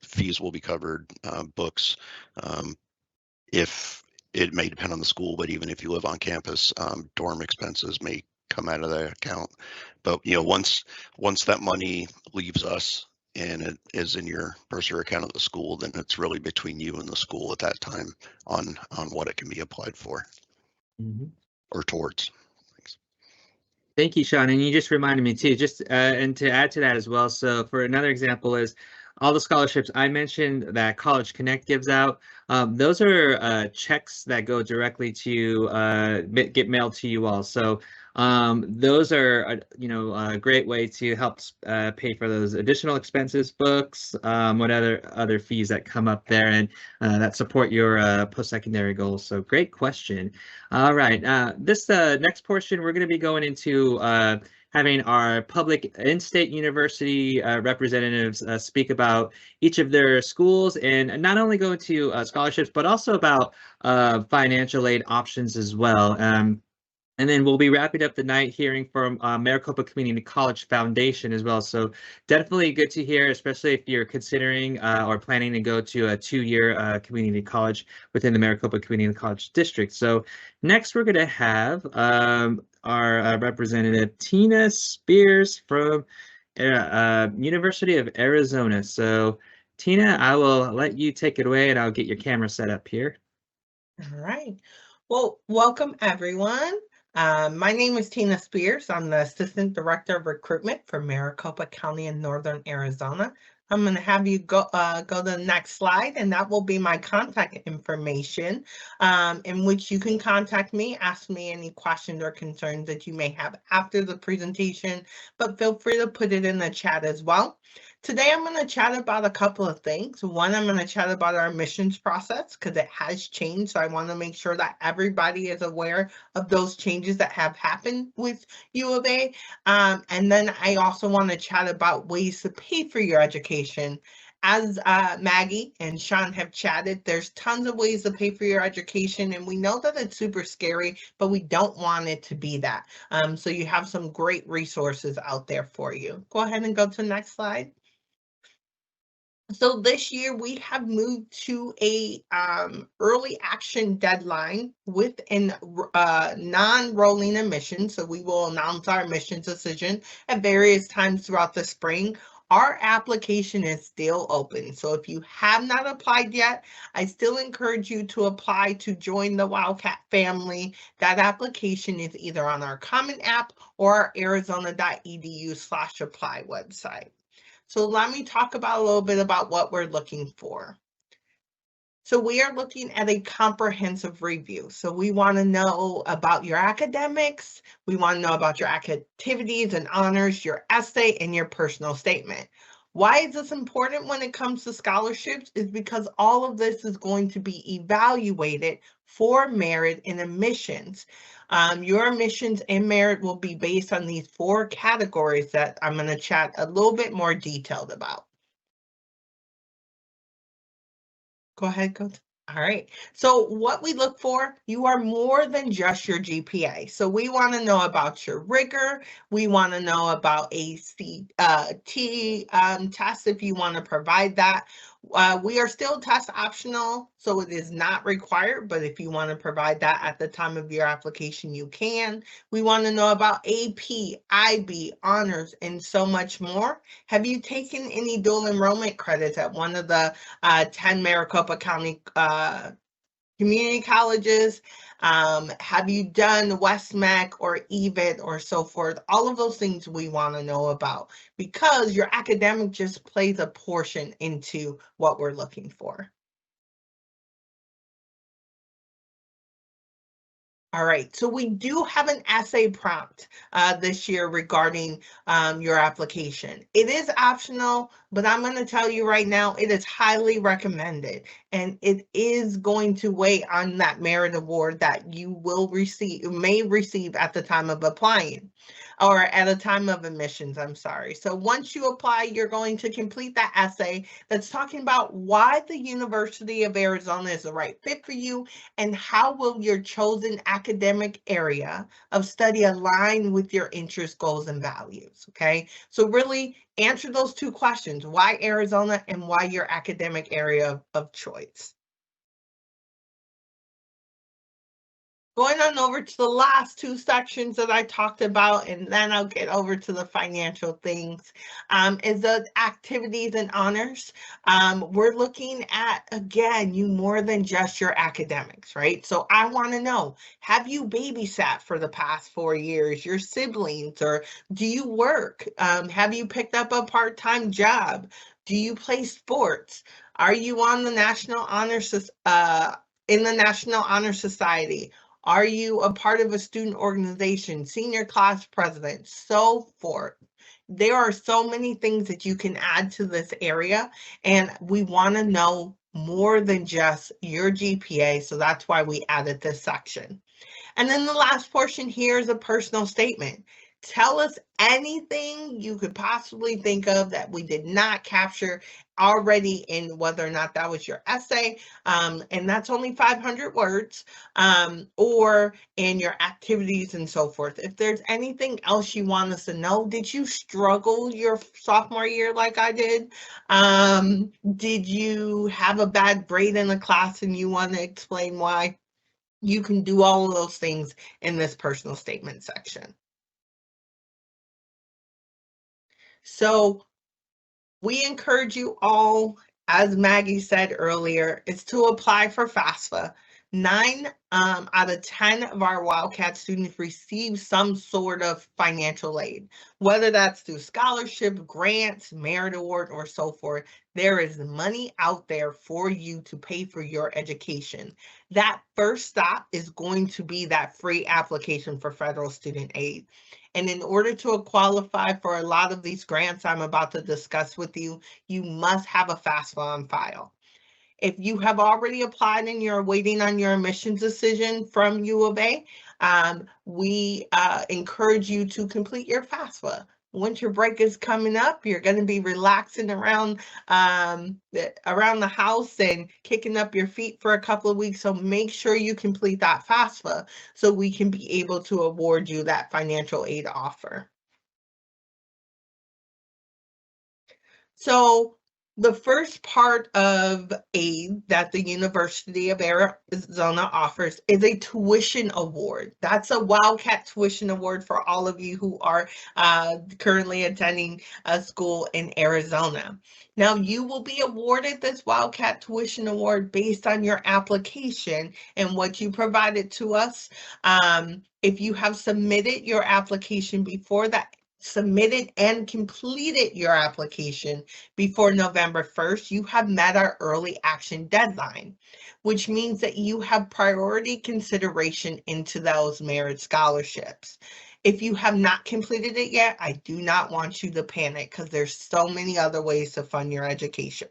fees will be covered, books, if it may depend on the school, but even if you live on campus, dorm expenses may come out of that account. But once that money leaves us and it is in your bursar account of the school, then it's really between you and the school at that time on what it can be applied for or towards. Thanks. Thank you, Sean. And you just reminded me too, just and to add to that as well. So for another example is all the scholarships I mentioned that College Connect gives out. Those are checks that go directly to get mailed to you all. So those are a great way to help pay for those additional expenses, books, what other fees that come up there and that support your post-secondary goals. So great question. All right. This next portion, we're going to be going into having our public in-state university representatives speak about each of their schools and not only go into scholarships, but also about financial aid options as well. And then we'll be wrapping up the night hearing from Maricopa Community College Foundation as well. So definitely good to hear, especially if you're considering or planning to go to a 2-year community college within the Maricopa Community College District. So next we're going to have our representative Tina Spears from University of Arizona. So Tina, I will let you take it away and I'll get your camera set up here. All right. Well, welcome everyone. My name is Tina Spears. I'm the Assistant Director of Recruitment for Maricopa County in Northern Arizona. I'm going to have you go to the next slide, and that will be my contact information, in which you can contact me, ask me any questions or concerns that you may have after the presentation, but feel free to put it in the chat as well. Today, I'm going to chat about a couple of things. One, I'm going to chat about our admissions process because it has changed. So I want to make sure that everybody is aware of those changes that have happened with U of A. And then I also want to chat about ways to pay for your education. As Maggie and Sean have chatted, there's tons of ways to pay for your education, and we know that it's super scary, but we don't want it to be that. So you have some great resources out there for you. Go ahead and go to the next slide. So this year we have moved to a early action deadline with an non-rolling admission. So we will announce our admissions decision at various times throughout the spring. Our application is still open. So if you have not applied yet, I still encourage you to apply to join the Wildcat family. That application is either on our Common App or our arizona.edu/apply website. So let me talk about a little bit about what we're looking for. So we are looking at a comprehensive review. So we want to know about your academics. We want to know about your activities and honors, your essay, and your personal statement. Why is this important when it comes to scholarships? Is because all of this is going to be evaluated for merit in admissions. Your admissions and merit will be based on these 4 categories that I'm going to chat a little bit more detailed about. Go ahead, Coach. All right. So what we look for, you are more than just your GPA. So we want to know about your rigor. We want to know about ACT test if you want to provide that. We are still test optional, so it is not required, but if you want to provide that at the time of your application, you can. We want to know about AP, IB, honors, and so much more. Have you taken any dual enrollment credits at one of the 10 Maricopa County community colleges? Have you done WestMac or EVIT or so forth? All of those things we want to know about because your academic just plays a portion into what we're looking for. All right, so we do have an essay prompt this year regarding your application. It is optional, but I'm going to tell you right now, it is highly recommended, and it is going to weigh on that merit award that you may receive at the time of applying, or at a time of admissions, I'm sorry. So once you apply, you're going to complete that essay that's talking about why the University of Arizona is the right fit for you, and how will your chosen academic area of study align with your interests, goals, and values, okay? So really answer those two questions, why Arizona and why your academic area of choice. Going on over to the last two sections that I talked about, and then I'll get over to the financial things, is the activities and honors. We're looking at, again, you more than just your academics, right? So I want to know, have you babysat for the past 4 years, your siblings, or do you work? Have you picked up a part-time job? Do you play sports? Are you on the National Honor in the National Honor Society? Are you a part of a student organization, senior class president, so forth? There are so many things that you can add to this area, and we want to know more than just your GPA, so that's why we added this section. And then the last portion here is a personal statement. Tell us anything you could possibly think of that we did not capture already in whether or not that was your essay, and that's only 500 words, or in your activities and so forth. If there's anything else you want us to know, did you struggle your sophomore year like I did? Did you have a bad grade in the class and you want to explain why? You can do all of those things in this personal statement section. So we encourage you all, as Maggie said earlier, is to apply for FAFSA. 9 out of 10 of our Wildcat students receive some sort of financial aid, whether that's through scholarship, grants, merit award, or so forth. There is money out there for you to pay for your education. That first stop is going to be that free application for federal student aid. And in order to qualify for a lot of these grants I'm about to discuss with you, you must have a FAFSA on file. If you have already applied and you're waiting on your admissions decision from U of A, we encourage you to complete your FAFSA. Winter break is coming up. You're going to be relaxing around the house and kicking up your feet for a couple of weeks. So make sure you complete that FAFSA so we can be able to award you that financial aid offer. So the first part of aid that the University of Arizona offers is a tuition award. That's a Wildcat Tuition Award for all of you who are currently attending a school in Arizona. Now, you will be awarded this Wildcat Tuition Award based on your application and what you provided to us. If you have submitted your application before that, submitted and completed your application before November 1st, you have met our early action deadline, which means that you have priority consideration into those merit scholarships. If you have not completed it yet, I do not want you to panic because there's so many other ways to fund your education.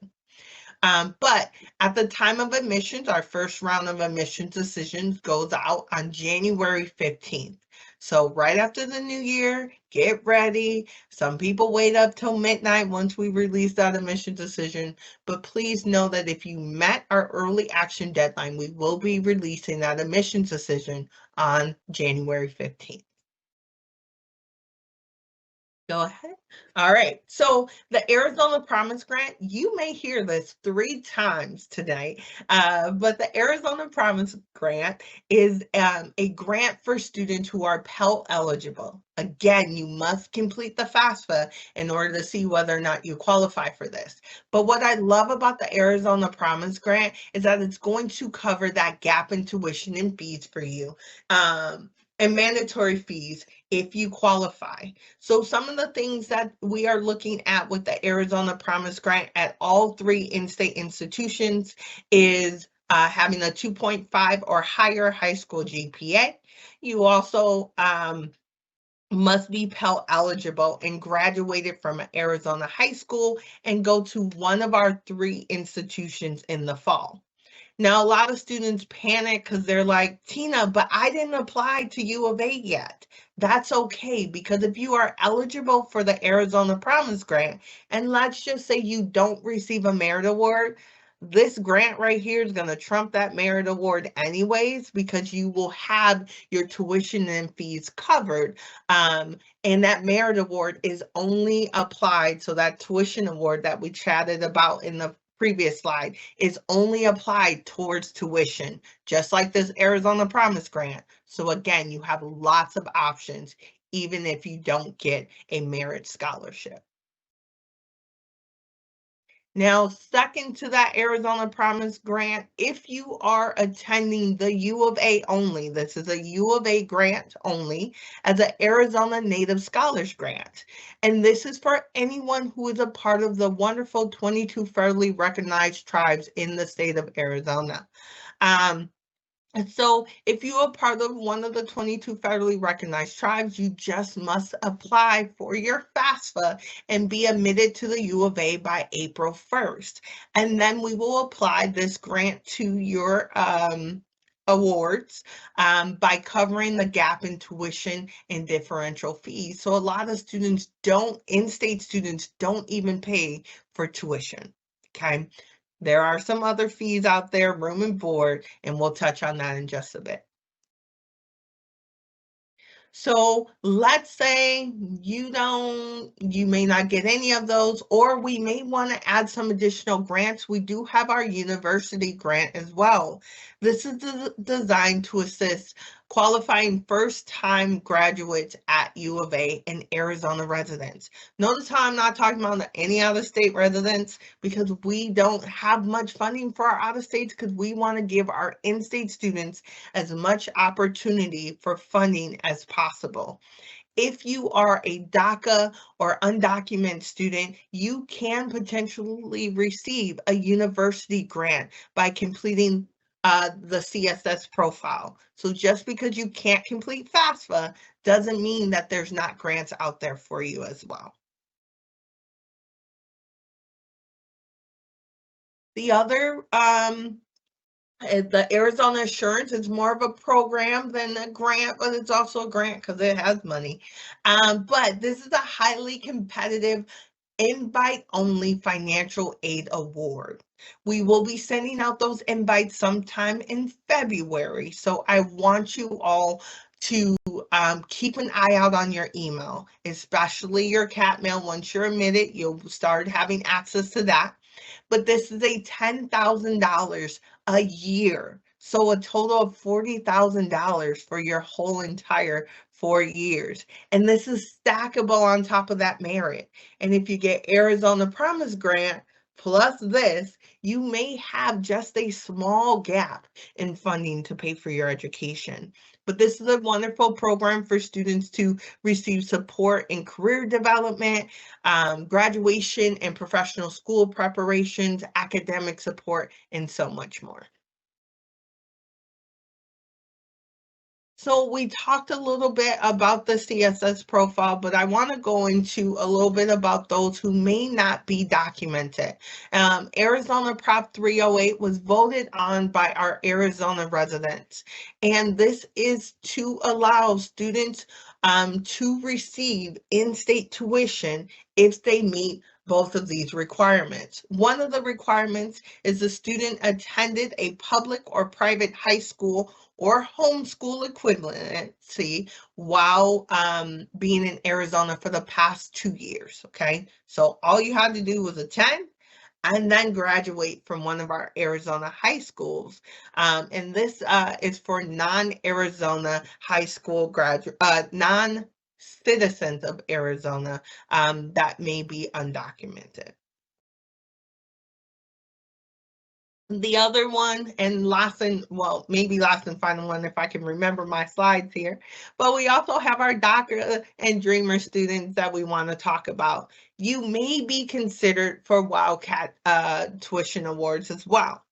But at the time of admissions, our first round of admissions decisions goes out on January 15th. So right after the new year, get ready. Some people wait up till midnight once we release that admission decision, but please know that if you met our early action deadline, we will be releasing that admissions decision on January 15th. Go ahead. All right. So the Arizona Promise Grant, you may hear this 3 times today, but the Arizona Promise Grant is a grant for students who are Pell eligible. Again, you must complete the FAFSA in order to see whether or not you qualify for this. But what I love about the Arizona Promise Grant is that it's going to cover that gap in tuition and fees for you, and mandatory fees if you qualify. So some of the things that we are looking at with the Arizona Promise Grant at all 3 in-state institutions is having a 2.5 or higher high school GPA. You also must be Pell eligible and graduated from an Arizona high school and go to one of our 3 institutions in the fall. Now, a lot of students panic because they're like, Tina, but I didn't apply to U of A yet. That's okay, because if you are eligible for the Arizona Promise Grant, and let's just say you don't receive a merit award, this grant right here is going to trump that merit award anyways, because you will have your tuition and fees covered. And that merit award is only applied, so that tuition award that we chatted about in the previous slide is only applied towards tuition, just like this Arizona Promise Grant. So again, you have lots of options, even if you don't get a merit scholarship. Now, second to that Arizona Promise Grant, if you are attending the U of A only, this is a U of A grant only, as an Arizona Native Scholars Grant. And this is for anyone who is a part of the wonderful 22 federally recognized tribes in the state of Arizona. And so if you are part of one of the 22 federally recognized tribes, you just must apply for your FAFSA and be admitted to the U of A by April 1st. And then we will apply this grant to your awards by covering the gap in tuition and differential fees. So a lot of students in-state students don't even pay for tuition, okay? There are some other fees out there, room and board, and we'll touch on that in just a bit. So let's say you may not get any of those, or we may want to add some additional grants. We do have our university grant as well. This is designed to assist qualifying first-time graduates at U of A and Arizona residents. Notice how I'm not talking about any other state residents, because we don't have much funding for our out-of-states, because we want to give our in-state students as much opportunity for funding as possible. If you are a DACA or undocumented student, you can potentially receive a university grant by completing the CSS profile. So just because you can't complete FAFSA doesn't mean that there's not grants out there for you as well. The other the Arizona Assurance is more of a program than a grant, but it's also a grant because it has money. But this is a highly competitive invite-only financial aid award. We will be sending out those invites sometime in February. So I want you all to keep an eye out on your email, especially your cat mail. Once you're admitted, you'll start having access to that. But this is a $10,000 a year. So a total of $40,000 for your whole entire 4 years. And this is stackable on top of that merit. And if you get Arizona Promise Grant plus this, you may have just a small gap in funding to pay for your education. But this is a wonderful program for students to receive support in career development, graduation and professional school preparations, academic support, and so much more. So we talked a little bit about the CSS profile, but I want to go into a little bit about those who may not be documented. Arizona Prop 308 was voted on by our Arizona residents, and this is to allow students to receive in-state tuition if they meet both of these requirements. One of the requirements is the student attended a public or private high school or homeschool equivalency while being in Arizona for the past 2 years, okay? So all you had to do was attend and then graduate from one of our Arizona high schools. And this is for non-Arizona high school non-citizens of Arizona that may be undocumented. The other one, and last and final one if I can remember my slides here, but we also have our DACA and Dreamer students that we want to talk about. You may be considered for Wildcat tuition awards as well.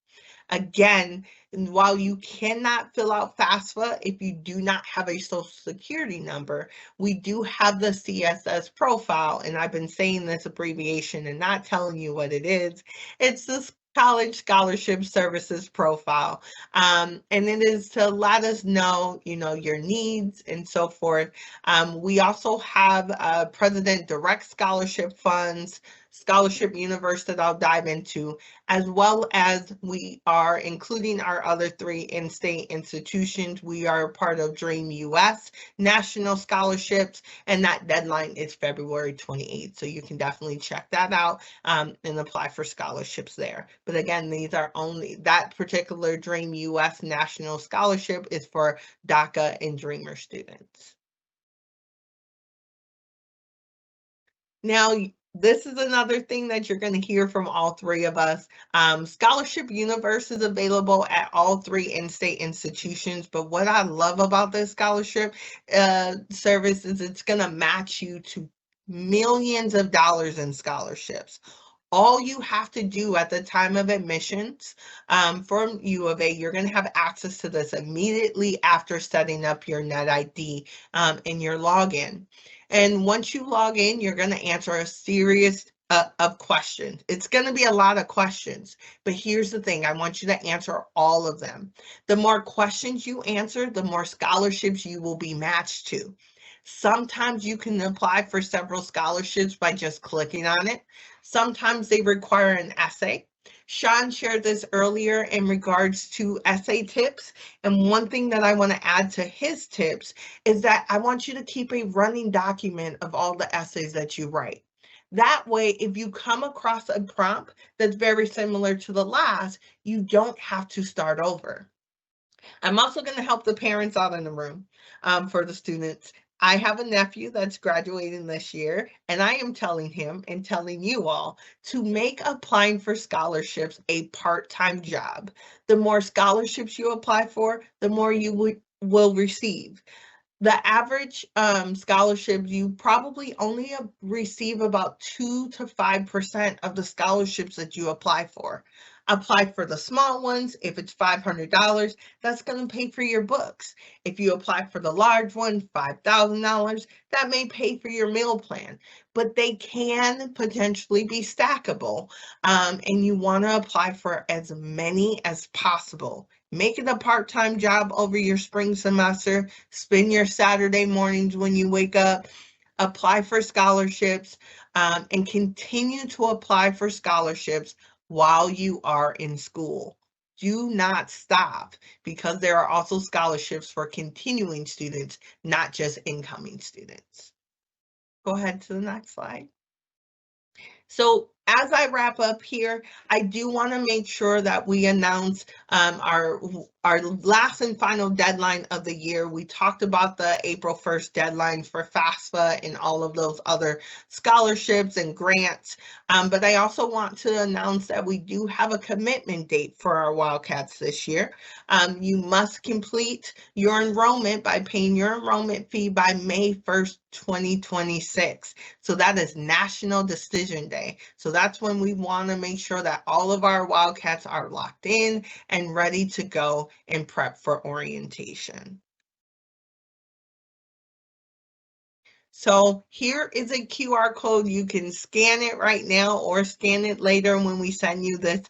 Again, while you cannot fill out FAFSA if you do not have a social security number, we do have the CSS profile, and I've been saying this abbreviation and not telling you what it is. It's the College Scholarship Services profile, and it is to let us know, your needs and so forth. We also have President Direct Scholarship Funds, Scholarship Universe that I'll dive into, as well as we are including our other 3 in-state institutions. We are part of Dream US National Scholarships, and that deadline is February 28th. So you can definitely check that out and apply for scholarships there. But again, these are only, that particular Dream US National Scholarship is for DACA and Dreamer students. Now, this is another thing that you're going to hear from all 3 of us. Scholarship Universe is available at all 3 in-state institutions, but what I love about this scholarship service is it's going to match you to millions of dollars in scholarships. All you have to do at the time of admissions from U of A, you're going to have access to this immediately after setting up your Net ID and your login. And once you log in, you're going to answer a series of questions. It's going to be a lot of questions, but here's the thing. I want you to answer all of them. The more questions you answer, the more scholarships you will be matched to. Sometimes you can apply for several scholarships by just clicking on it. Sometimes they require an essay. Sean shared this earlier in regards to essay tips. And one thing that I want to add to his tips is that I want you to keep a running document of all the essays that you write. That way, if you come across a prompt that's very similar to the last, you don't have to start over. I'm also going to help the parents out in the room for the students. I have a nephew that's graduating this year, and I am telling him and telling you all to make applying for scholarships a part-time job. The more scholarships you apply for, the more you will receive. The average scholarship, you probably only receive about 2 to 5% of the scholarships that you apply for. Apply for the small ones. If it's $500, that's going to pay for your books. If you apply for the large one, $5,000, that may pay for your meal plan. But they can potentially be stackable, and you want to apply for as many as possible. Make it a part-time job over your spring semester. Spend your Saturday mornings when you wake up. Apply for scholarships and continue to apply for scholarships while you are in school. Do not stop, because there are also scholarships for continuing students, not just incoming students. Go ahead to the next slide. So as I wrap up here, I do want to make sure that we announce our last and final deadline of the year. We talked about the April 1st deadline for FAFSA and all of those other scholarships and grants. But I also want to announce that we do have a commitment date for our Wildcats this year. You must complete your enrollment by paying your enrollment fee by May 1st, 2026. So that is National Decision Day. So that's when we want to make sure that all of our Wildcats are locked in and ready to go and prep for orientation. So here is a QR code. You can scan it right now or scan it later when we send you this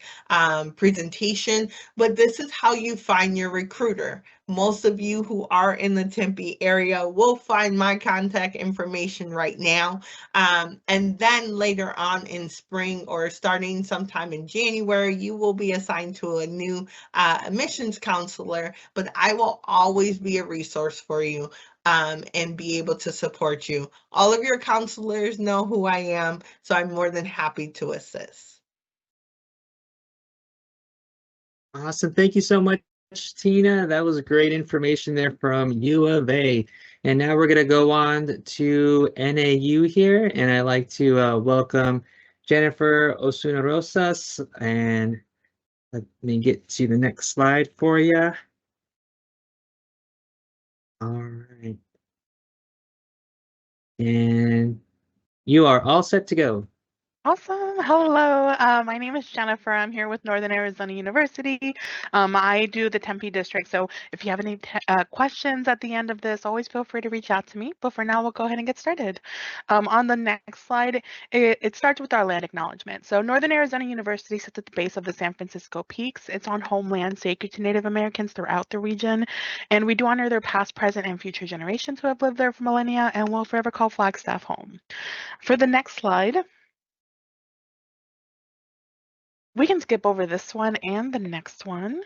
presentation. But this is how you find your recruiter. Most of you who are in the Tempe area will find my contact information right now. And then later on in spring or starting sometime in January, you will be assigned to a new admissions counselor. But I will always be a resource for you and be able to support you. All of your counselors know who I am, so I'm more than happy to assist. Awesome. Thank you so much, Tina. That was great information there from U of A. And now we're going to go on to NAU here, and I'd like to welcome Jennifer Osuna Rosas. And let me get to the next slide for you. All right. And you are all set to go. Awesome. Hello, my name is Jennifer. I'm here with Northern Arizona University. I do the Tempe district, so if you have any questions at the end of this, always feel free to reach out to me. But for now, we'll go ahead and get started. On the next slide, it starts with our land acknowledgement. So Northern Arizona University sits at the base of the San Francisco Peaks. It's on homeland sacred to Native Americans throughout the region, and we do honor their past, present, and future generations who have lived there for millennia and will forever call Flagstaff home. For the next slide, we can skip over this one and the next one.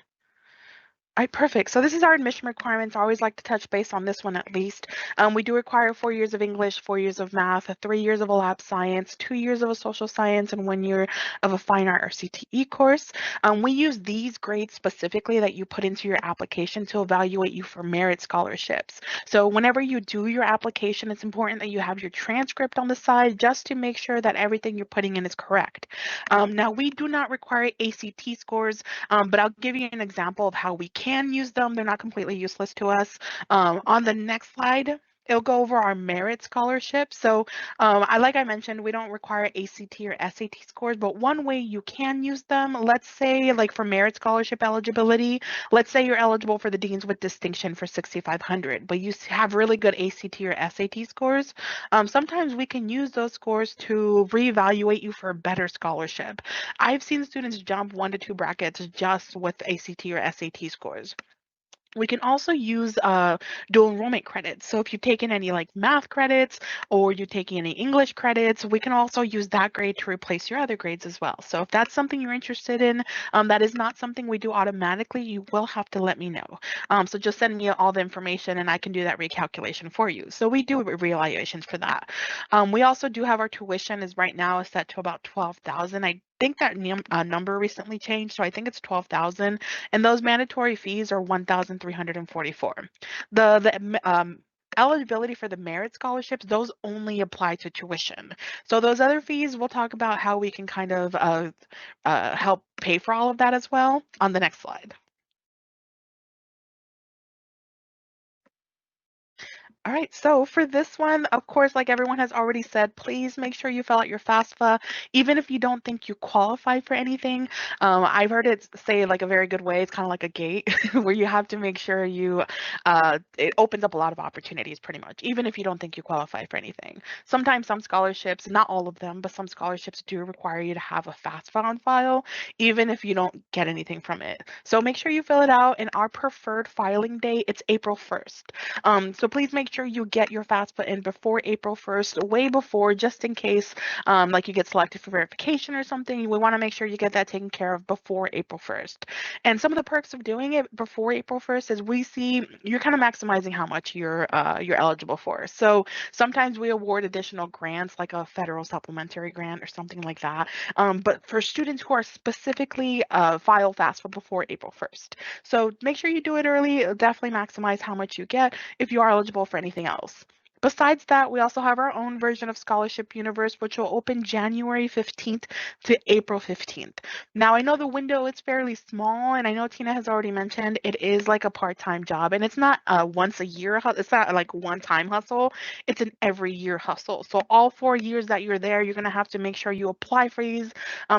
All right, perfect. So this is our admission requirements. I always like to touch base on this one at least. We do require 4 years of English, 4 years of math, 3 years of a lab science, 2 years of a social science, and 1 year of a fine art or CTE course. We use these grades specifically that you put into your application to evaluate you for merit scholarships. So whenever you do your application, it's important that you have your transcript on the side just to make sure that everything you're putting in is correct. Now, we do not require ACT scores, but I'll give you an example of how we can use them. They're not completely useless to us. On the next slide, it'll go over our merit scholarship. So like I mentioned, we don't require ACT or SAT scores, but one way you can use them, let's say like for merit scholarship eligibility, let's say you're eligible for the Deans with Distinction for 6,500, but you have really good ACT or SAT scores. Sometimes we can use those scores to reevaluate you for a better scholarship. I've seen students jump 1 to 2 brackets just with ACT or SAT scores. We can also use dual enrollment credits. So if you've taken any like math credits or you're taking any English credits, we can also use that grade to replace your other grades as well. So if that's something you're interested in, that is not something we do automatically. You will have to let me know. So just send me all the information and I can do that recalculation for you. So we do reevaluations for that. We also do have our tuition is right now is set to about 12,000. I think that number recently changed, so I think it's 12,000, and those mandatory fees are 1,344. The eligibility for the merit scholarships, those only apply to tuition. So those other fees, we'll talk about how we can kind of help pay for all of that as well on the next slide. All right, so for this one, of course, like everyone has already said, please make sure you fill out your FAFSA, even if you don't think you qualify for anything. I've heard it say like a very good way, it's kind of like a gate where you have to make sure you, it opens up a lot of opportunities pretty much, even if you don't think you qualify for anything. Sometimes some scholarships, not all of them, but some scholarships do require you to have a FAFSA on file, even if you don't get anything from it. So make sure you fill it out, and our preferred filing date, it's April 1st. So please make sure you get your FAFSA in before April 1st, way before, just in case like you get selected for verification or something. We want to make sure you get that taken care of before April 1st. And some of the perks of doing it before April 1st is we see you're kind of maximizing how much you're eligible for. So sometimes we award additional grants like a federal supplementary grant or something like that. But for students who are specifically file FAFSA before April 1st. So make sure you do it early. It'll definitely maximize how much you get if you are eligible for anything else. Besides that, we also have our own version of Scholarship Universe, which will open January 15th to April 15th. Now, I know the window is fairly small, and I know Tina has already mentioned it is like a part-time job, and it's not once a year, it's not like one-time hustle, it's an every year hustle. So all 4 years that you're there, you're gonna have to make sure you apply for these.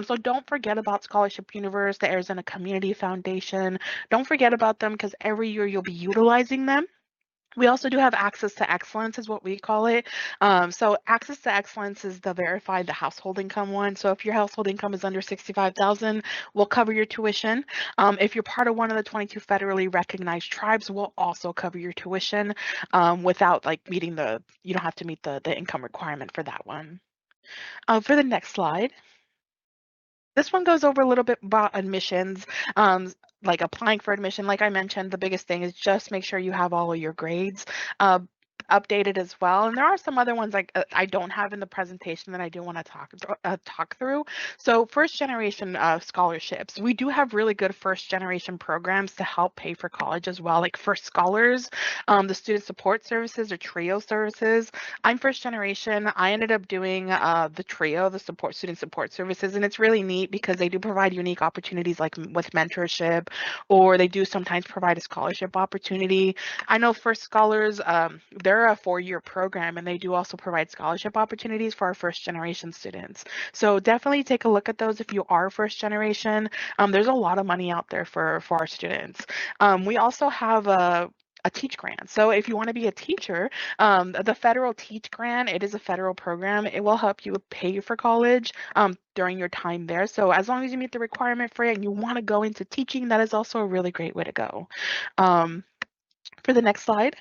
So don't forget about Scholarship Universe, the Arizona Community Foundation. Don't forget about them because every year you'll be utilizing them. We also do have access to excellence is what we call it. So access to excellence is the household income one. So if your household income is under 65,000, we'll cover your tuition. If you're part of one of the 22 federally recognized tribes, we'll also cover your tuition without like you don't have to meet the income requirement for that one. For the next slide. This one goes over a little bit about admissions, like applying for admission. Like I mentioned, the biggest thing is just make sure you have all of your grades updated as well. And there are some other ones like I don't have in the presentation that I do want to talk through. So first generation scholarships. We do have really good first generation programs to help pay for college as well, like for scholars, the student support services or TRIO services. I'm first generation. I ended up doing the TRIO, the student support services, and it's really neat because they do provide unique opportunities like with mentorship, or they do sometimes provide a scholarship opportunity. I know for scholars, there they're a 4-year program, and they do also provide scholarship opportunities for our first generation students. So definitely take a look at those if you are first generation. There's a lot of money out there for our students. We also have a teach grant. So if you want to be a teacher, the federal teach grant, it is a federal program. It will help you pay for college during your time there. So as long as you meet the requirement for it and you want to go into teaching, that is also a really great way to go. For the next slide.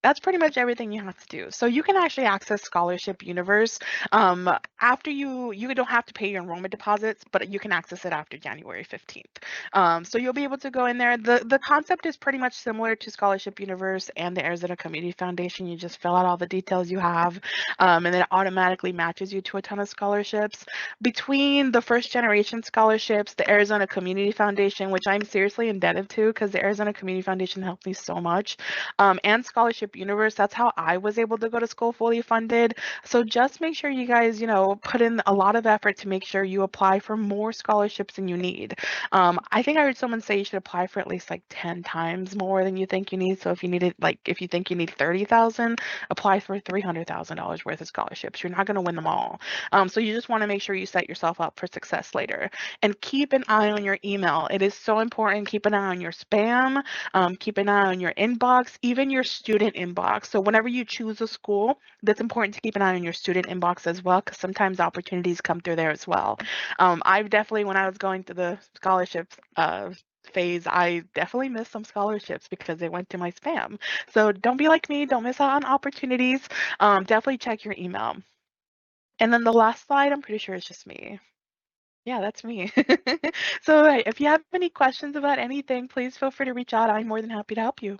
That's pretty much everything you have to do. So you can actually access Scholarship Universe after you don't have to pay your enrollment deposits, but you can access it after January 15th. So you'll be able to go in there. The concept is pretty much similar to Scholarship Universe and the Arizona Community Foundation. You just fill out all the details you have, and then it automatically matches you to a ton of scholarships. Between the first generation scholarships, the Arizona Community Foundation, which I'm seriously indebted to because the Arizona Community Foundation helped me so much, and Scholarship Universe, that's how I was able to go to school fully funded. So just make sure you guys, put in a lot of effort to make sure you apply for more scholarships than you need. I think I heard someone say you should apply for at least like 10 times more than you think you need. So if you think you need 30,000, apply for $300,000 worth of scholarships. You're not going to win them all. So you just want to make sure you set yourself up for success later. And keep an eye on your email. It is so important. Keep an eye on your spam. Keep an eye on your inbox, even your student inbox. So whenever you choose a school, that's important to keep an eye on your student inbox as well, because sometimes opportunities come through there as well. I've definitely, when I was going through the scholarships phase, I definitely missed some scholarships because they went to my spam. So don't be like me. Don't miss out on opportunities. Definitely check your email. And then the last slide, I'm pretty sure it's just me. Yeah, that's me. So if you have any questions about anything, please feel free to reach out. I'm more than happy to help you.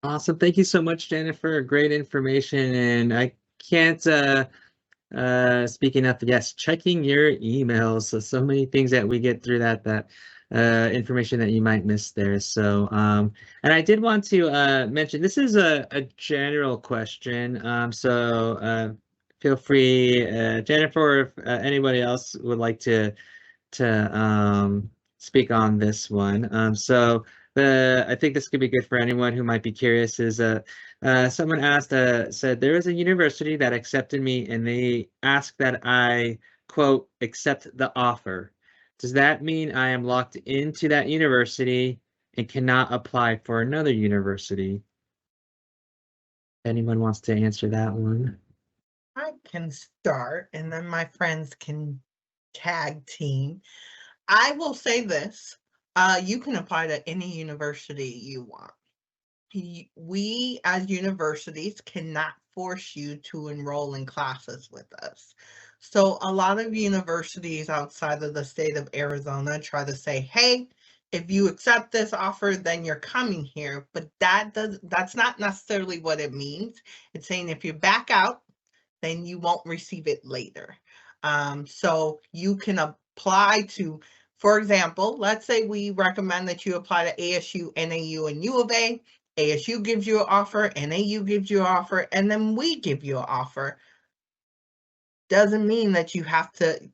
Awesome. Thank you so much, Jennifer. Great information. And I can't speak enough. Yes, checking your emails. So many things that we get through that information that you might miss there. So and I did want to mention this is a general question. Feel free, Jennifer, or if anybody else would like to speak on this one. I think this could be good for anyone who might be curious. Someone asked, said there is a university that accepted me, and they asked that I quote accept the offer. Does that mean I am locked into that university and cannot apply for another university? Anyone wants to answer that one? I can start, and then my friends can tag team. I will say this, you can apply to any university you want. We as universities cannot force you to enroll in classes with us. So a lot of universities outside of the state of Arizona try to say, hey, if you accept this offer, then you're coming here. But that's not necessarily what it means. It's saying if you back out, then you won't receive it later. So you can apply to, for example, let's say we recommend that you apply to ASU, NAU, and U of A. ASU gives you an offer, NAU gives you an offer, and then we give you an offer. Doesn't mean that you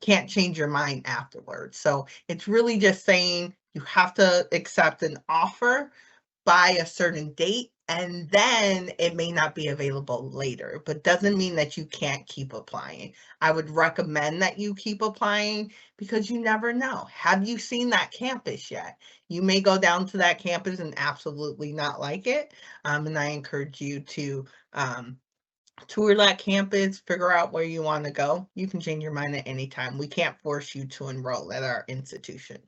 can't change your mind afterwards. So it's really just saying you have to accept an offer by a certain date, and then it may not be available later, but doesn't mean that you can't keep applying. I would recommend that you keep applying because you never know. Have you seen that campus yet? You may go down to that campus and absolutely not like it. And I encourage you to tour that campus, figure out where you want to go. You can change your mind at any time. We can't force you to enroll at our institutions.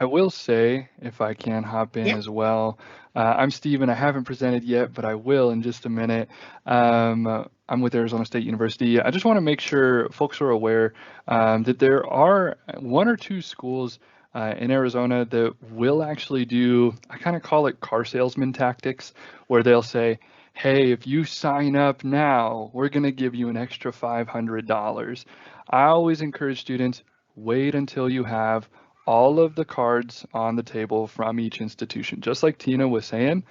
I will say, if I can hop in Yeah. as well, I'm Steven. I haven't presented yet, but I will in just a minute. I'm with Arizona State University. I just want to make sure folks are aware that there are 1 or 2 schools in Arizona that will actually do, I kind of call it car salesman tactics, where they'll say, hey, if you sign up now, we're going to give you an extra $500. I always encourage students, wait until you have all of the cards on the table from each institution. Just like Tina was saying,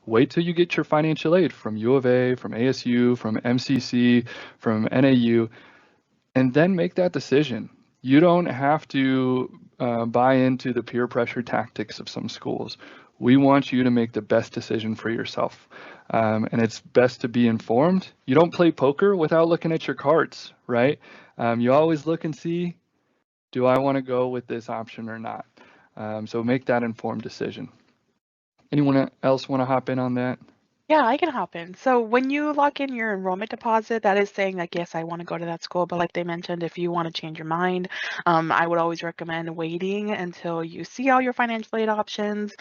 wait till you get your financial aid from U of A, from ASU, from MCC, from NAU, and then make that decision. You don't have to buy into the peer pressure tactics of some schools. We want you to make the best decision for yourself. And it's best to be informed. You don't play poker without looking at your cards, right? You always look and see, do I want to go with this option or not? So make that informed decision. Anyone else want to hop in on that? Yeah, I can hop in. So when you lock in your enrollment deposit, that is saying like, yes, I want to go to that school. But like they mentioned, if you want to change your mind, I would always recommend waiting until you see all your financial aid options.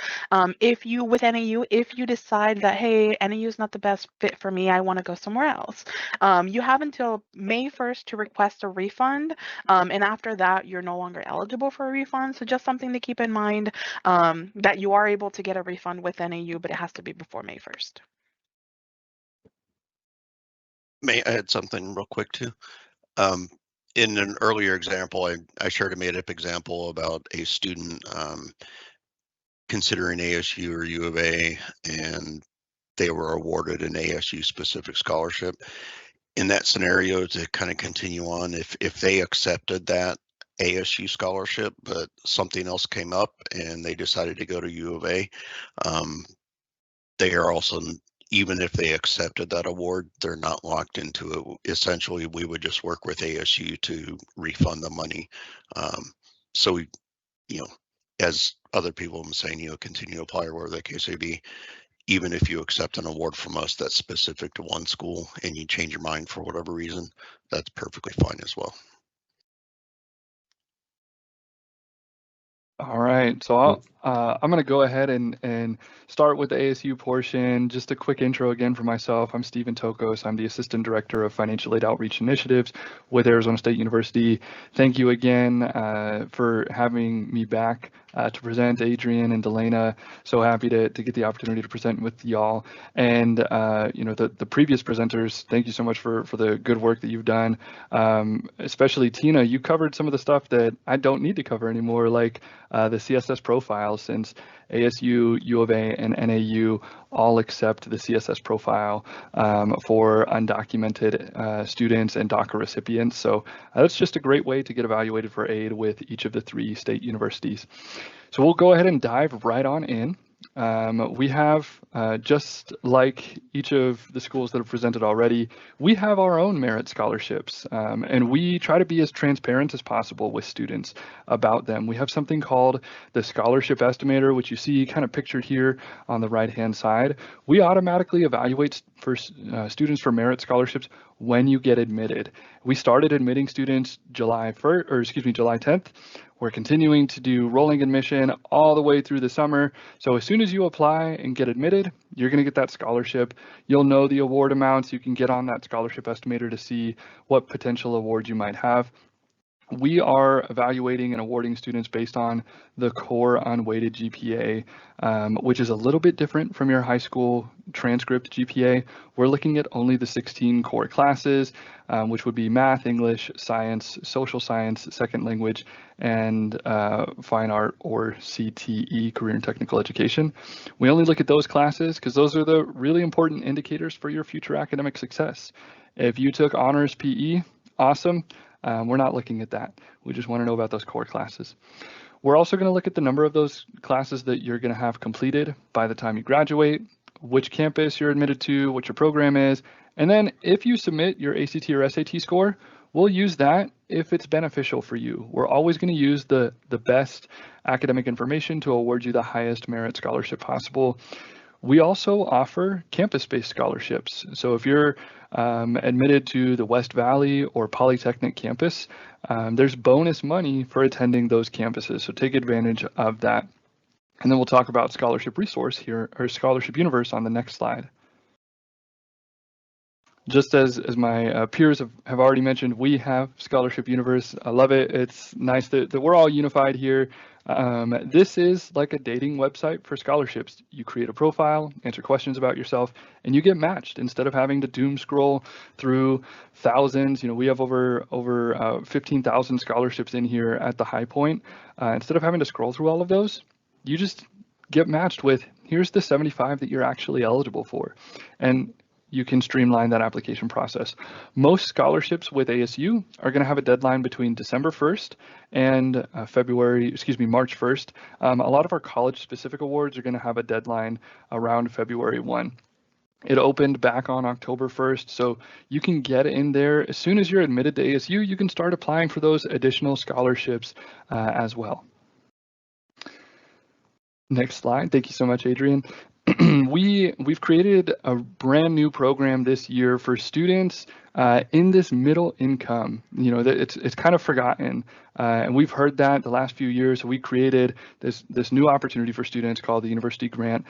If you, with NAU, if you decide that, hey, NAU is not the best fit for me, I want to go somewhere else, you have until May 1st to request a refund. And after that, you're no longer eligible for a refund. So just something to keep in mind, that you are able to get a refund with NAU, but it has to be before May 1st. May I add something real quick too? In an earlier example, I shared a made-up example about a student considering ASU or U of A, and they were awarded an ASU-specific scholarship. In that scenario, to kind of continue on, if they accepted that ASU scholarship, but something else came up and they decided to go to U of A, they are also, even if they accepted that award, they're not locked into it. Essentially, we would just work with ASU to refund the money. So we, as other people have been saying, continue to apply wherever the case may be. Even if you accept an award from us that's specific to one school and you change your mind for whatever reason, that's perfectly fine as well. All right, so I'm going to go ahead and start with the ASU portion. Just a quick intro again for myself. I'm Stephen Tokos. I'm the Assistant Director of Financial Aid Outreach Initiatives with Arizona State University. Thank you again for having me back to present, Adrian and Delana. So happy to get the opportunity to present with y'all. And the previous presenters, thank you so much for the good work that you've done. Especially Tina, you covered some of the stuff that I don't need to cover anymore, like the CSS profile, since ASU, U of A, and NAU all accept the CSS profile for undocumented students and DACA recipients. So that's just a great way to get evaluated for aid with each of the 3 state universities. So we'll go ahead and dive right on in. We have, just like each of the schools that have presented already, we have our own merit scholarships, and we try to be as transparent as possible with students about them. We have something called the scholarship estimator, which you see kind of pictured here on the right-hand side. We automatically evaluate for students for merit scholarships when you get admitted. We started admitting students July 10th. We're continuing to do rolling admission all the way through the summer. So as soon as you apply and get admitted, you're going to get that scholarship. You'll know the award amounts. You can get on that scholarship estimator to see what potential awards you might have. We are evaluating and awarding students based on the core unweighted GPA, which is a little bit different from your high school transcript GPA. We're looking at only the 16 core classes, which would be math, English, science, social science, second language, and fine art or CTE, career and technical education. We only look at those classes because those are the really important indicators for your future academic success. If you took honors PE, awesome. We're not looking at that. We just want to know about those core classes. We're also going to look at the number of those classes that you're going to have completed by the time you graduate, which campus you're admitted to, what your program is, and then if you submit your ACT or SAT score, we'll use that if it's beneficial for you. We're always going to use the best academic information to award you the highest merit scholarship possible. We also offer campus-based scholarships. So if you're admitted to the West Valley or Polytechnic campus, there's bonus money for attending those campuses. So take advantage of that. And then we'll talk about scholarship resource here, or scholarship universe, on the next slide. Just as my peers have already mentioned, we have Scholarship Universe. I love it. It's nice that we're all unified here. This is like a dating website for scholarships. You create a profile, answer questions about yourself, and you get matched instead of having to doom scroll through thousands. We have over 15,000 scholarships in here at the high point. Instead of having to scroll through all of those, you just get matched with, here's the 75 that you're actually eligible for. And you can streamline that application process. Most scholarships with ASU are going to have a deadline between December 1st and March 1st. A lot of our college-specific awards are going to have a deadline around February 1. It opened back on October 1st, so you can get in there as soon as you're admitted to ASU. You can start applying for those additional scholarships as well. Next slide. Thank you so much, Adrian. We've created a brand new program this year for students in this middle income. You know, that it's kind of forgotten, and we've heard that the last few years. So we created this new opportunity for students called the University Grant.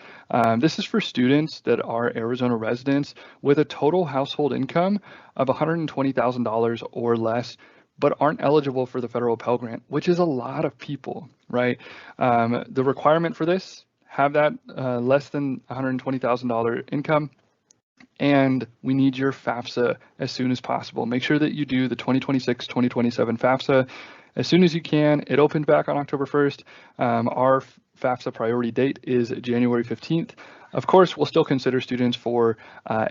This is for students that are Arizona residents with a total household income of $120,000 or less, but aren't eligible for the federal Pell Grant, which is a lot of people, right? The requirement for this, have that less than $120,000 income, and we need your FAFSA as soon as possible. Make sure that you do the 2026-2027 FAFSA as soon as you can. It opened back on October 1st. Our FAFSA priority date is January 15th. Of course, we'll still consider students for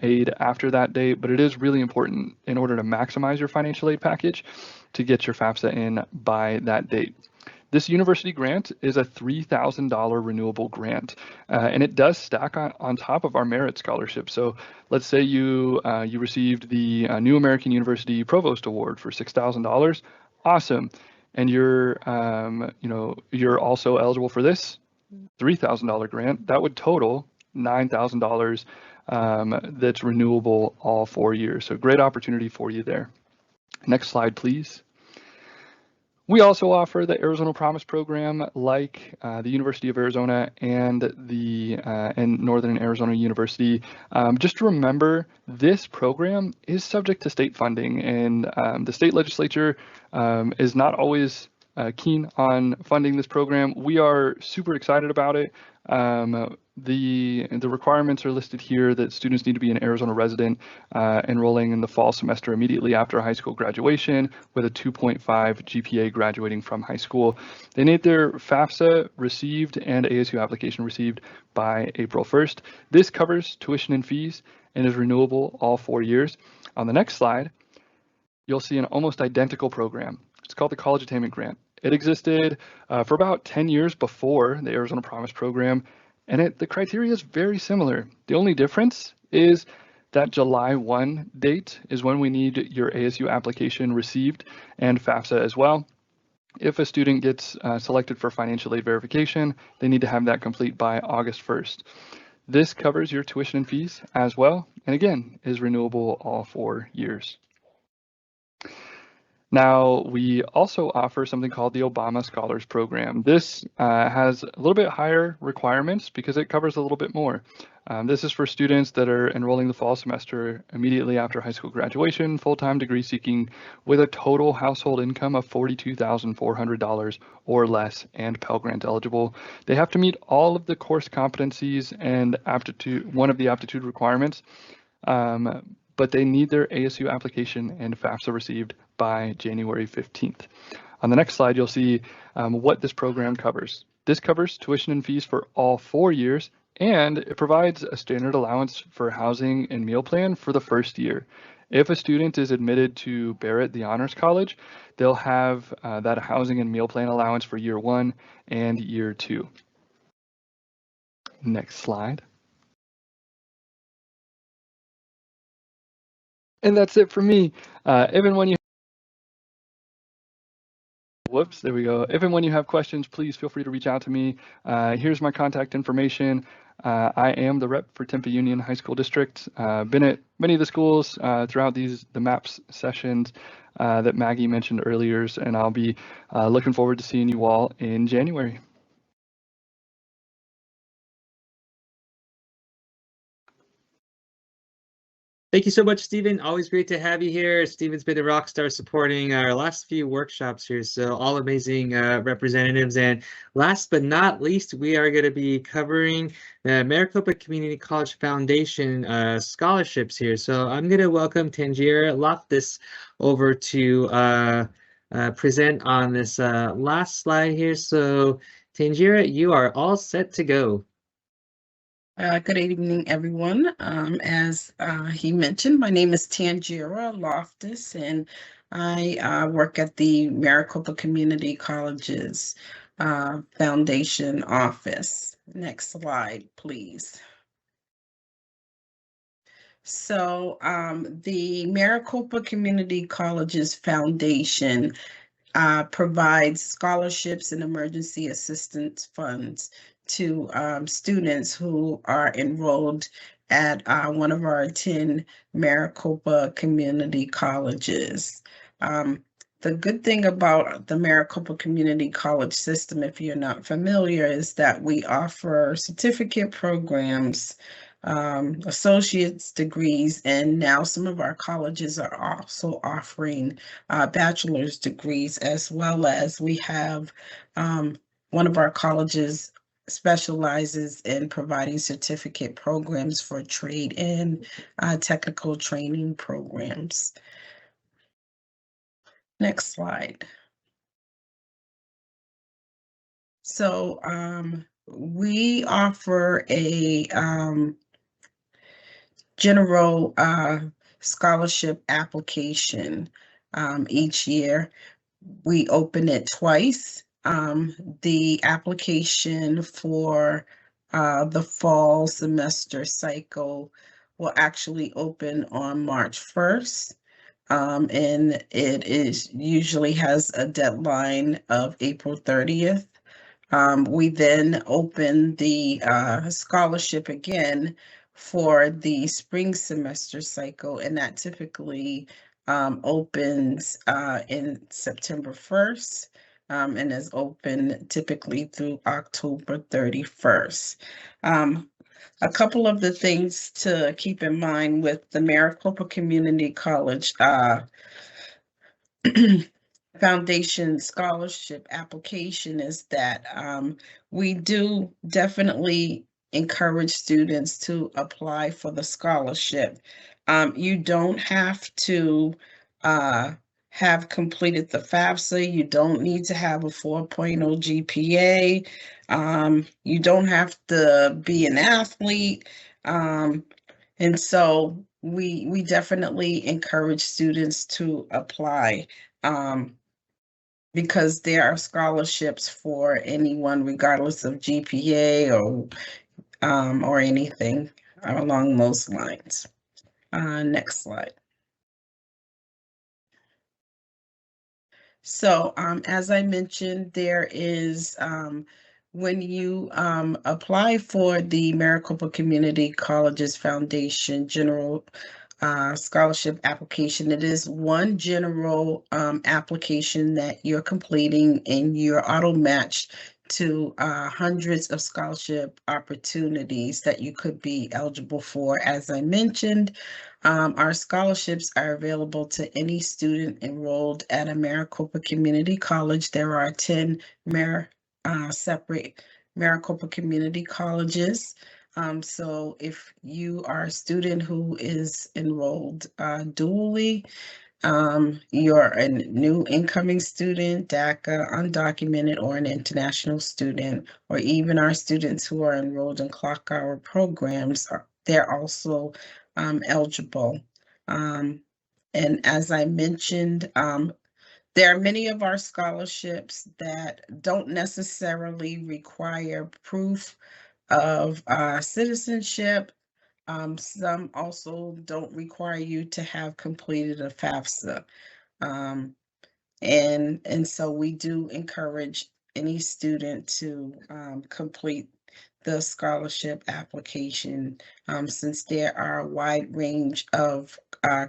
aid after that date, but it is really important in order to maximize your financial aid package to get your FAFSA in by that date. This university grant is a $3,000 renewable grant, and it does stack on top of our merit scholarship. So let's say you received the New American University Provost Award for $6,000. Awesome. And you're also eligible for this $3,000 grant. That would total $9,000 that's renewable all 4 years. So great opportunity for you there. Next slide, please. We also offer the Arizona Promise program, like the University of Arizona and Northern Arizona University. Just remember, this program is subject to state funding, and the state legislature is not always keen on funding this program. We are super excited about it. The requirements are listed here that students need to be an Arizona resident enrolling in the fall semester immediately after high school graduation with a 2.5 GPA graduating from high school. They need their FAFSA received and ASU application received by April 1st. This covers tuition and fees and is renewable all 4 years. On the next slide, you'll see an almost identical program. It's called the College Attainment Grant. It existed for about 10 years before the Arizona Promise program, and the criteria is very similar. The only difference is that July 1 date is when we need your ASU application received and FAFSA as well. If a student gets selected for financial aid verification, they need to have that complete by August 1st. This covers your tuition and fees as well, and again, is renewable all 4 years. Now, we also offer something called the Obama Scholars Program. This has a little bit higher requirements because it covers a little bit more. This is for students that are enrolling the fall semester immediately after high school graduation, full-time degree seeking with a total household income of $42,400 or less and Pell Grant eligible. They have to meet all of the course competencies and one of the aptitude requirements, but they need their ASU application and FAFSA received by January 15th. On the next slide, you'll see what this program covers. This covers tuition and fees for all 4 years, and it provides a standard allowance for housing and meal plan for the first year. If a student is admitted to Barrett, the Honors College, they'll have that housing and meal plan allowance for year 1 and year 2. Next slide. And that's it for me. If and when you have questions, please feel free to reach out to me. Here's my contact information. I am the rep for Tempe Union High School District. Been at many of the schools throughout the MAPS sessions that Maggie mentioned earlier, and I'll be looking forward to seeing you all in January. Thank you so much, Stephen. Always great to have you here. Stephen's been a rock star supporting our last few workshops here, so all amazing representatives. And last but not least, we are going to be covering the Maricopa Community College Foundation scholarships here. So I'm going to welcome Tangira Loftus over to present on this last slide here. So Tangira, you are all set to go. Good evening, everyone. As he mentioned, my name is Tangira Loftus, and I work at the Maricopa Community College's Foundation office. Next slide, please. So the Maricopa Community College's Foundation provides scholarships and emergency assistance funds to students who are enrolled at one of our 10 Maricopa community colleges. The good thing about the Maricopa Community College system, if you're not familiar, is that we offer certificate programs, associate's degrees, and now some of our colleges are also offering bachelor's degrees, as well as we have one of our colleges specializes in providing certificate programs for trade and technical training programs. Next slide. So we offer a general scholarship application each year. We open it twice. The application for the fall semester cycle will actually open on March 1st. And it is usually has a deadline of April 30th. We then open the scholarship again for the spring semester cycle, and that typically opens in September 1st and is open typically through October 31st. A couple of the things to keep in mind with the Maricopa Community College Foundation scholarship application is that we do definitely encourage students to apply for the scholarship. You don't have to have completed the FAFSA. You don't need to have a 4.0 GPA. You don't have to be an athlete. And so we definitely encourage students to apply. Because there are scholarships for anyone, regardless of GPA or anything along those lines. Next slide. So as I mentioned, there is when you apply for the Maricopa Community Colleges Foundation General scholarship application, it is one general application that you're completing, and you're auto matched to hundreds of scholarship opportunities that you could be eligible for. As I mentioned, our scholarships are available to any student enrolled at a Maricopa Community College. There are 10 separate Maricopa Community Colleges. So if you are a student who is enrolled dually, you're a new incoming student, DACA, undocumented, or an international student, or even our students who are enrolled in clock hour programs, they're also eligible. And as I mentioned, there are many of our scholarships that don't necessarily require proof of citizenship. Some also don't require you to have completed a FAFSA. And so we do encourage any student to complete the scholarship application, since there are a wide range of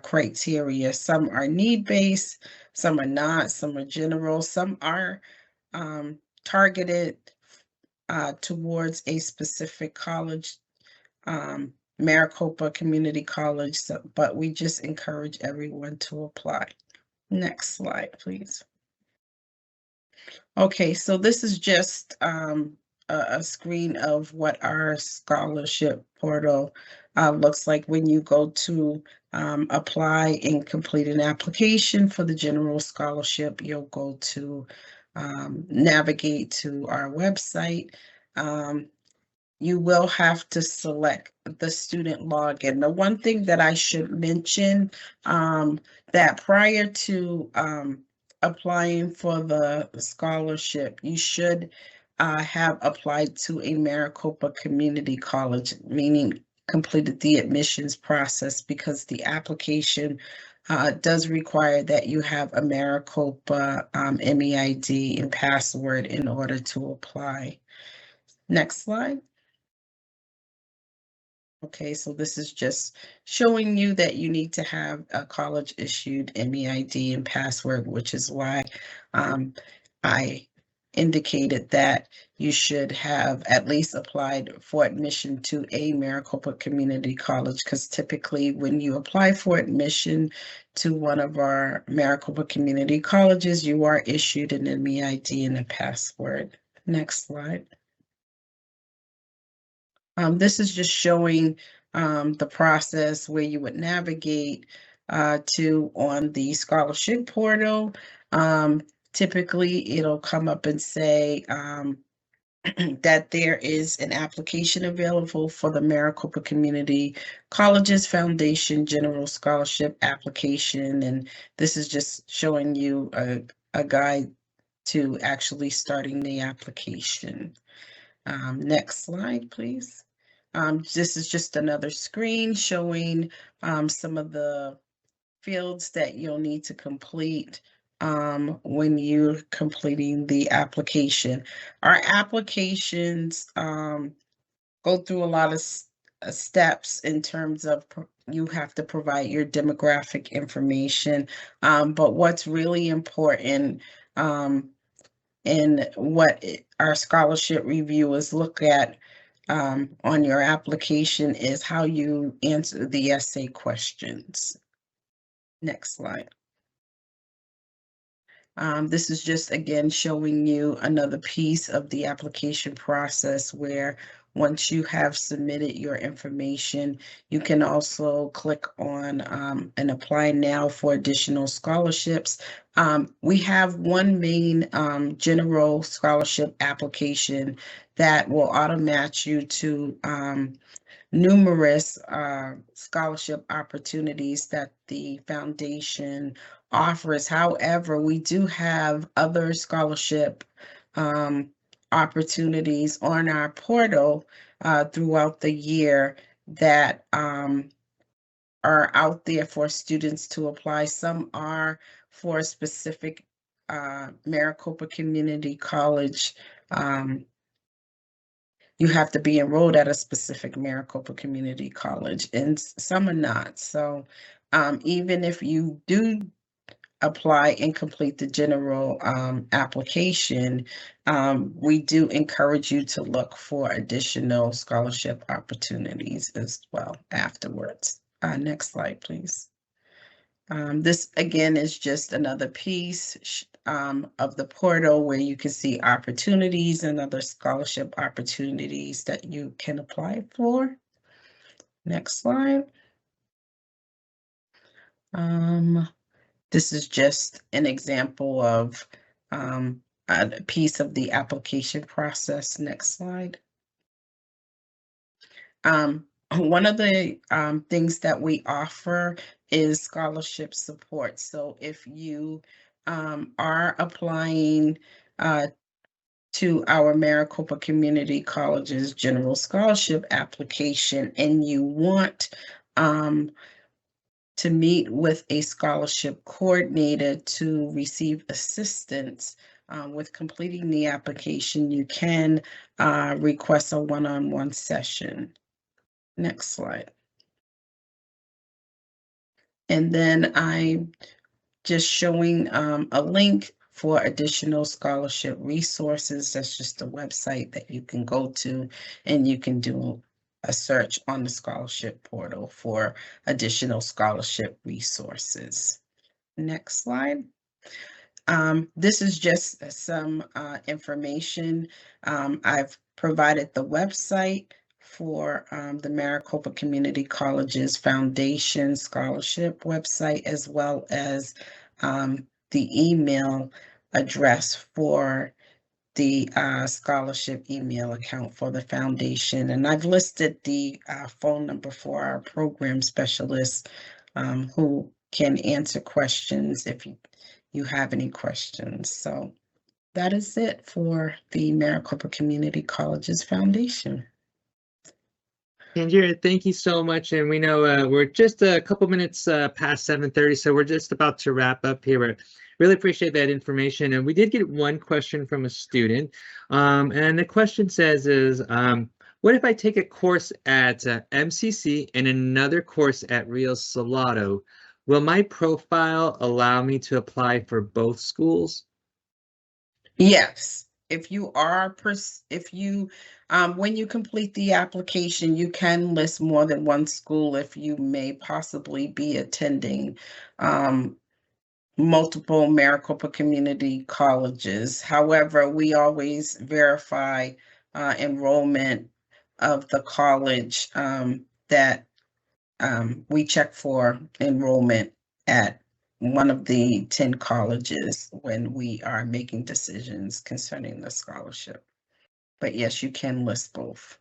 criteria. Some are need-based, some are not, some are general, some are targeted towards a specific college, Maricopa Community College, but we just encourage everyone to apply. Next slide, please. Okay, so this is just a screen of what our scholarship portal looks like when you go to apply and complete an application for the general scholarship. You'll go to navigate to our website. you will have to select the student login. The one thing that I should mention, that prior to applying for the scholarship, you should have applied to a Maricopa Community College, meaning completed the admissions process, because the application does require that you have a Maricopa MEID and password in order to apply. Next slide. Okay, so this is just showing you that you need to have a college issued MEID and password, which is why I indicated that you should have at least applied for admission to a Maricopa Community College, because typically when you apply for admission to one of our Maricopa Community Colleges, you are issued an MEID and a password. Next slide. This is just showing the process where you would navigate to on the scholarship portal. Typically, it'll come up and say that there is an application available for the Maricopa Community Colleges Foundation General Scholarship application. And this is just showing you a guide to actually starting the application. Next slide, please. This is just another screen showing some of the fields that you'll need to complete when you're completing the application. Our applications go through a lot of steps in terms of you have to provide your demographic information, but what's really important and what our scholarship reviewers look at on your application is how you answer the essay questions. Next slide. This is just, again, showing you another piece of the application process where once you have submitted your information, you can also click on and apply now for additional scholarships. We have one main general scholarship application that will auto-match you to numerous scholarship opportunities that the foundation offers. However, we do have other scholarship opportunities on our portal throughout the year that are out there for students to apply. Some are for specific Maricopa Community College. You have to be enrolled at a specific Maricopa Community College, and some are not. So even if you do apply and complete the general application, we do encourage you to look for additional scholarship opportunities as well afterwards. Next slide, please. This again is just another piece of the portal where you can see opportunities and other scholarship opportunities that you can apply for. Next slide. This is just an example of a piece of the application process. Next slide. One of the things that we offer is scholarship support. So if you are applying to our Maricopa Community College's General Scholarship application and you want to meet with a scholarship coordinator to receive assistance with completing the application, you can request a one-on-one session. Next slide. And then I'm just showing a link for additional scholarship resources. That's just a website that you can go to and you can do a search on the scholarship portal for additional scholarship resources. Next slide. This is just some information. I've provided the website for the Maricopa Community Colleges Foundation Scholarship website, as well as the email address for the scholarship email account for the foundation. And I've listed the phone number for our program specialist who can answer questions if you have any questions. So that is it for the Maricopa Community Colleges Foundation. Tangira, thank you so much. And we know we're just a couple minutes past 7:30, so we're just about to wrap up here. But really appreciate that information. And we did get one question from a student. And the question says what if I take a course at MCC and another course at Rio Salado? Will my profile allow me to apply for both schools? Yes, if you are, when you complete the application, you can list more than one school if you may possibly be attending multiple Maricopa community colleges. However, we always verify enrollment of the college that we check for enrollment at one of the 10 colleges when we are making decisions concerning the scholarship. But yes, you can list both.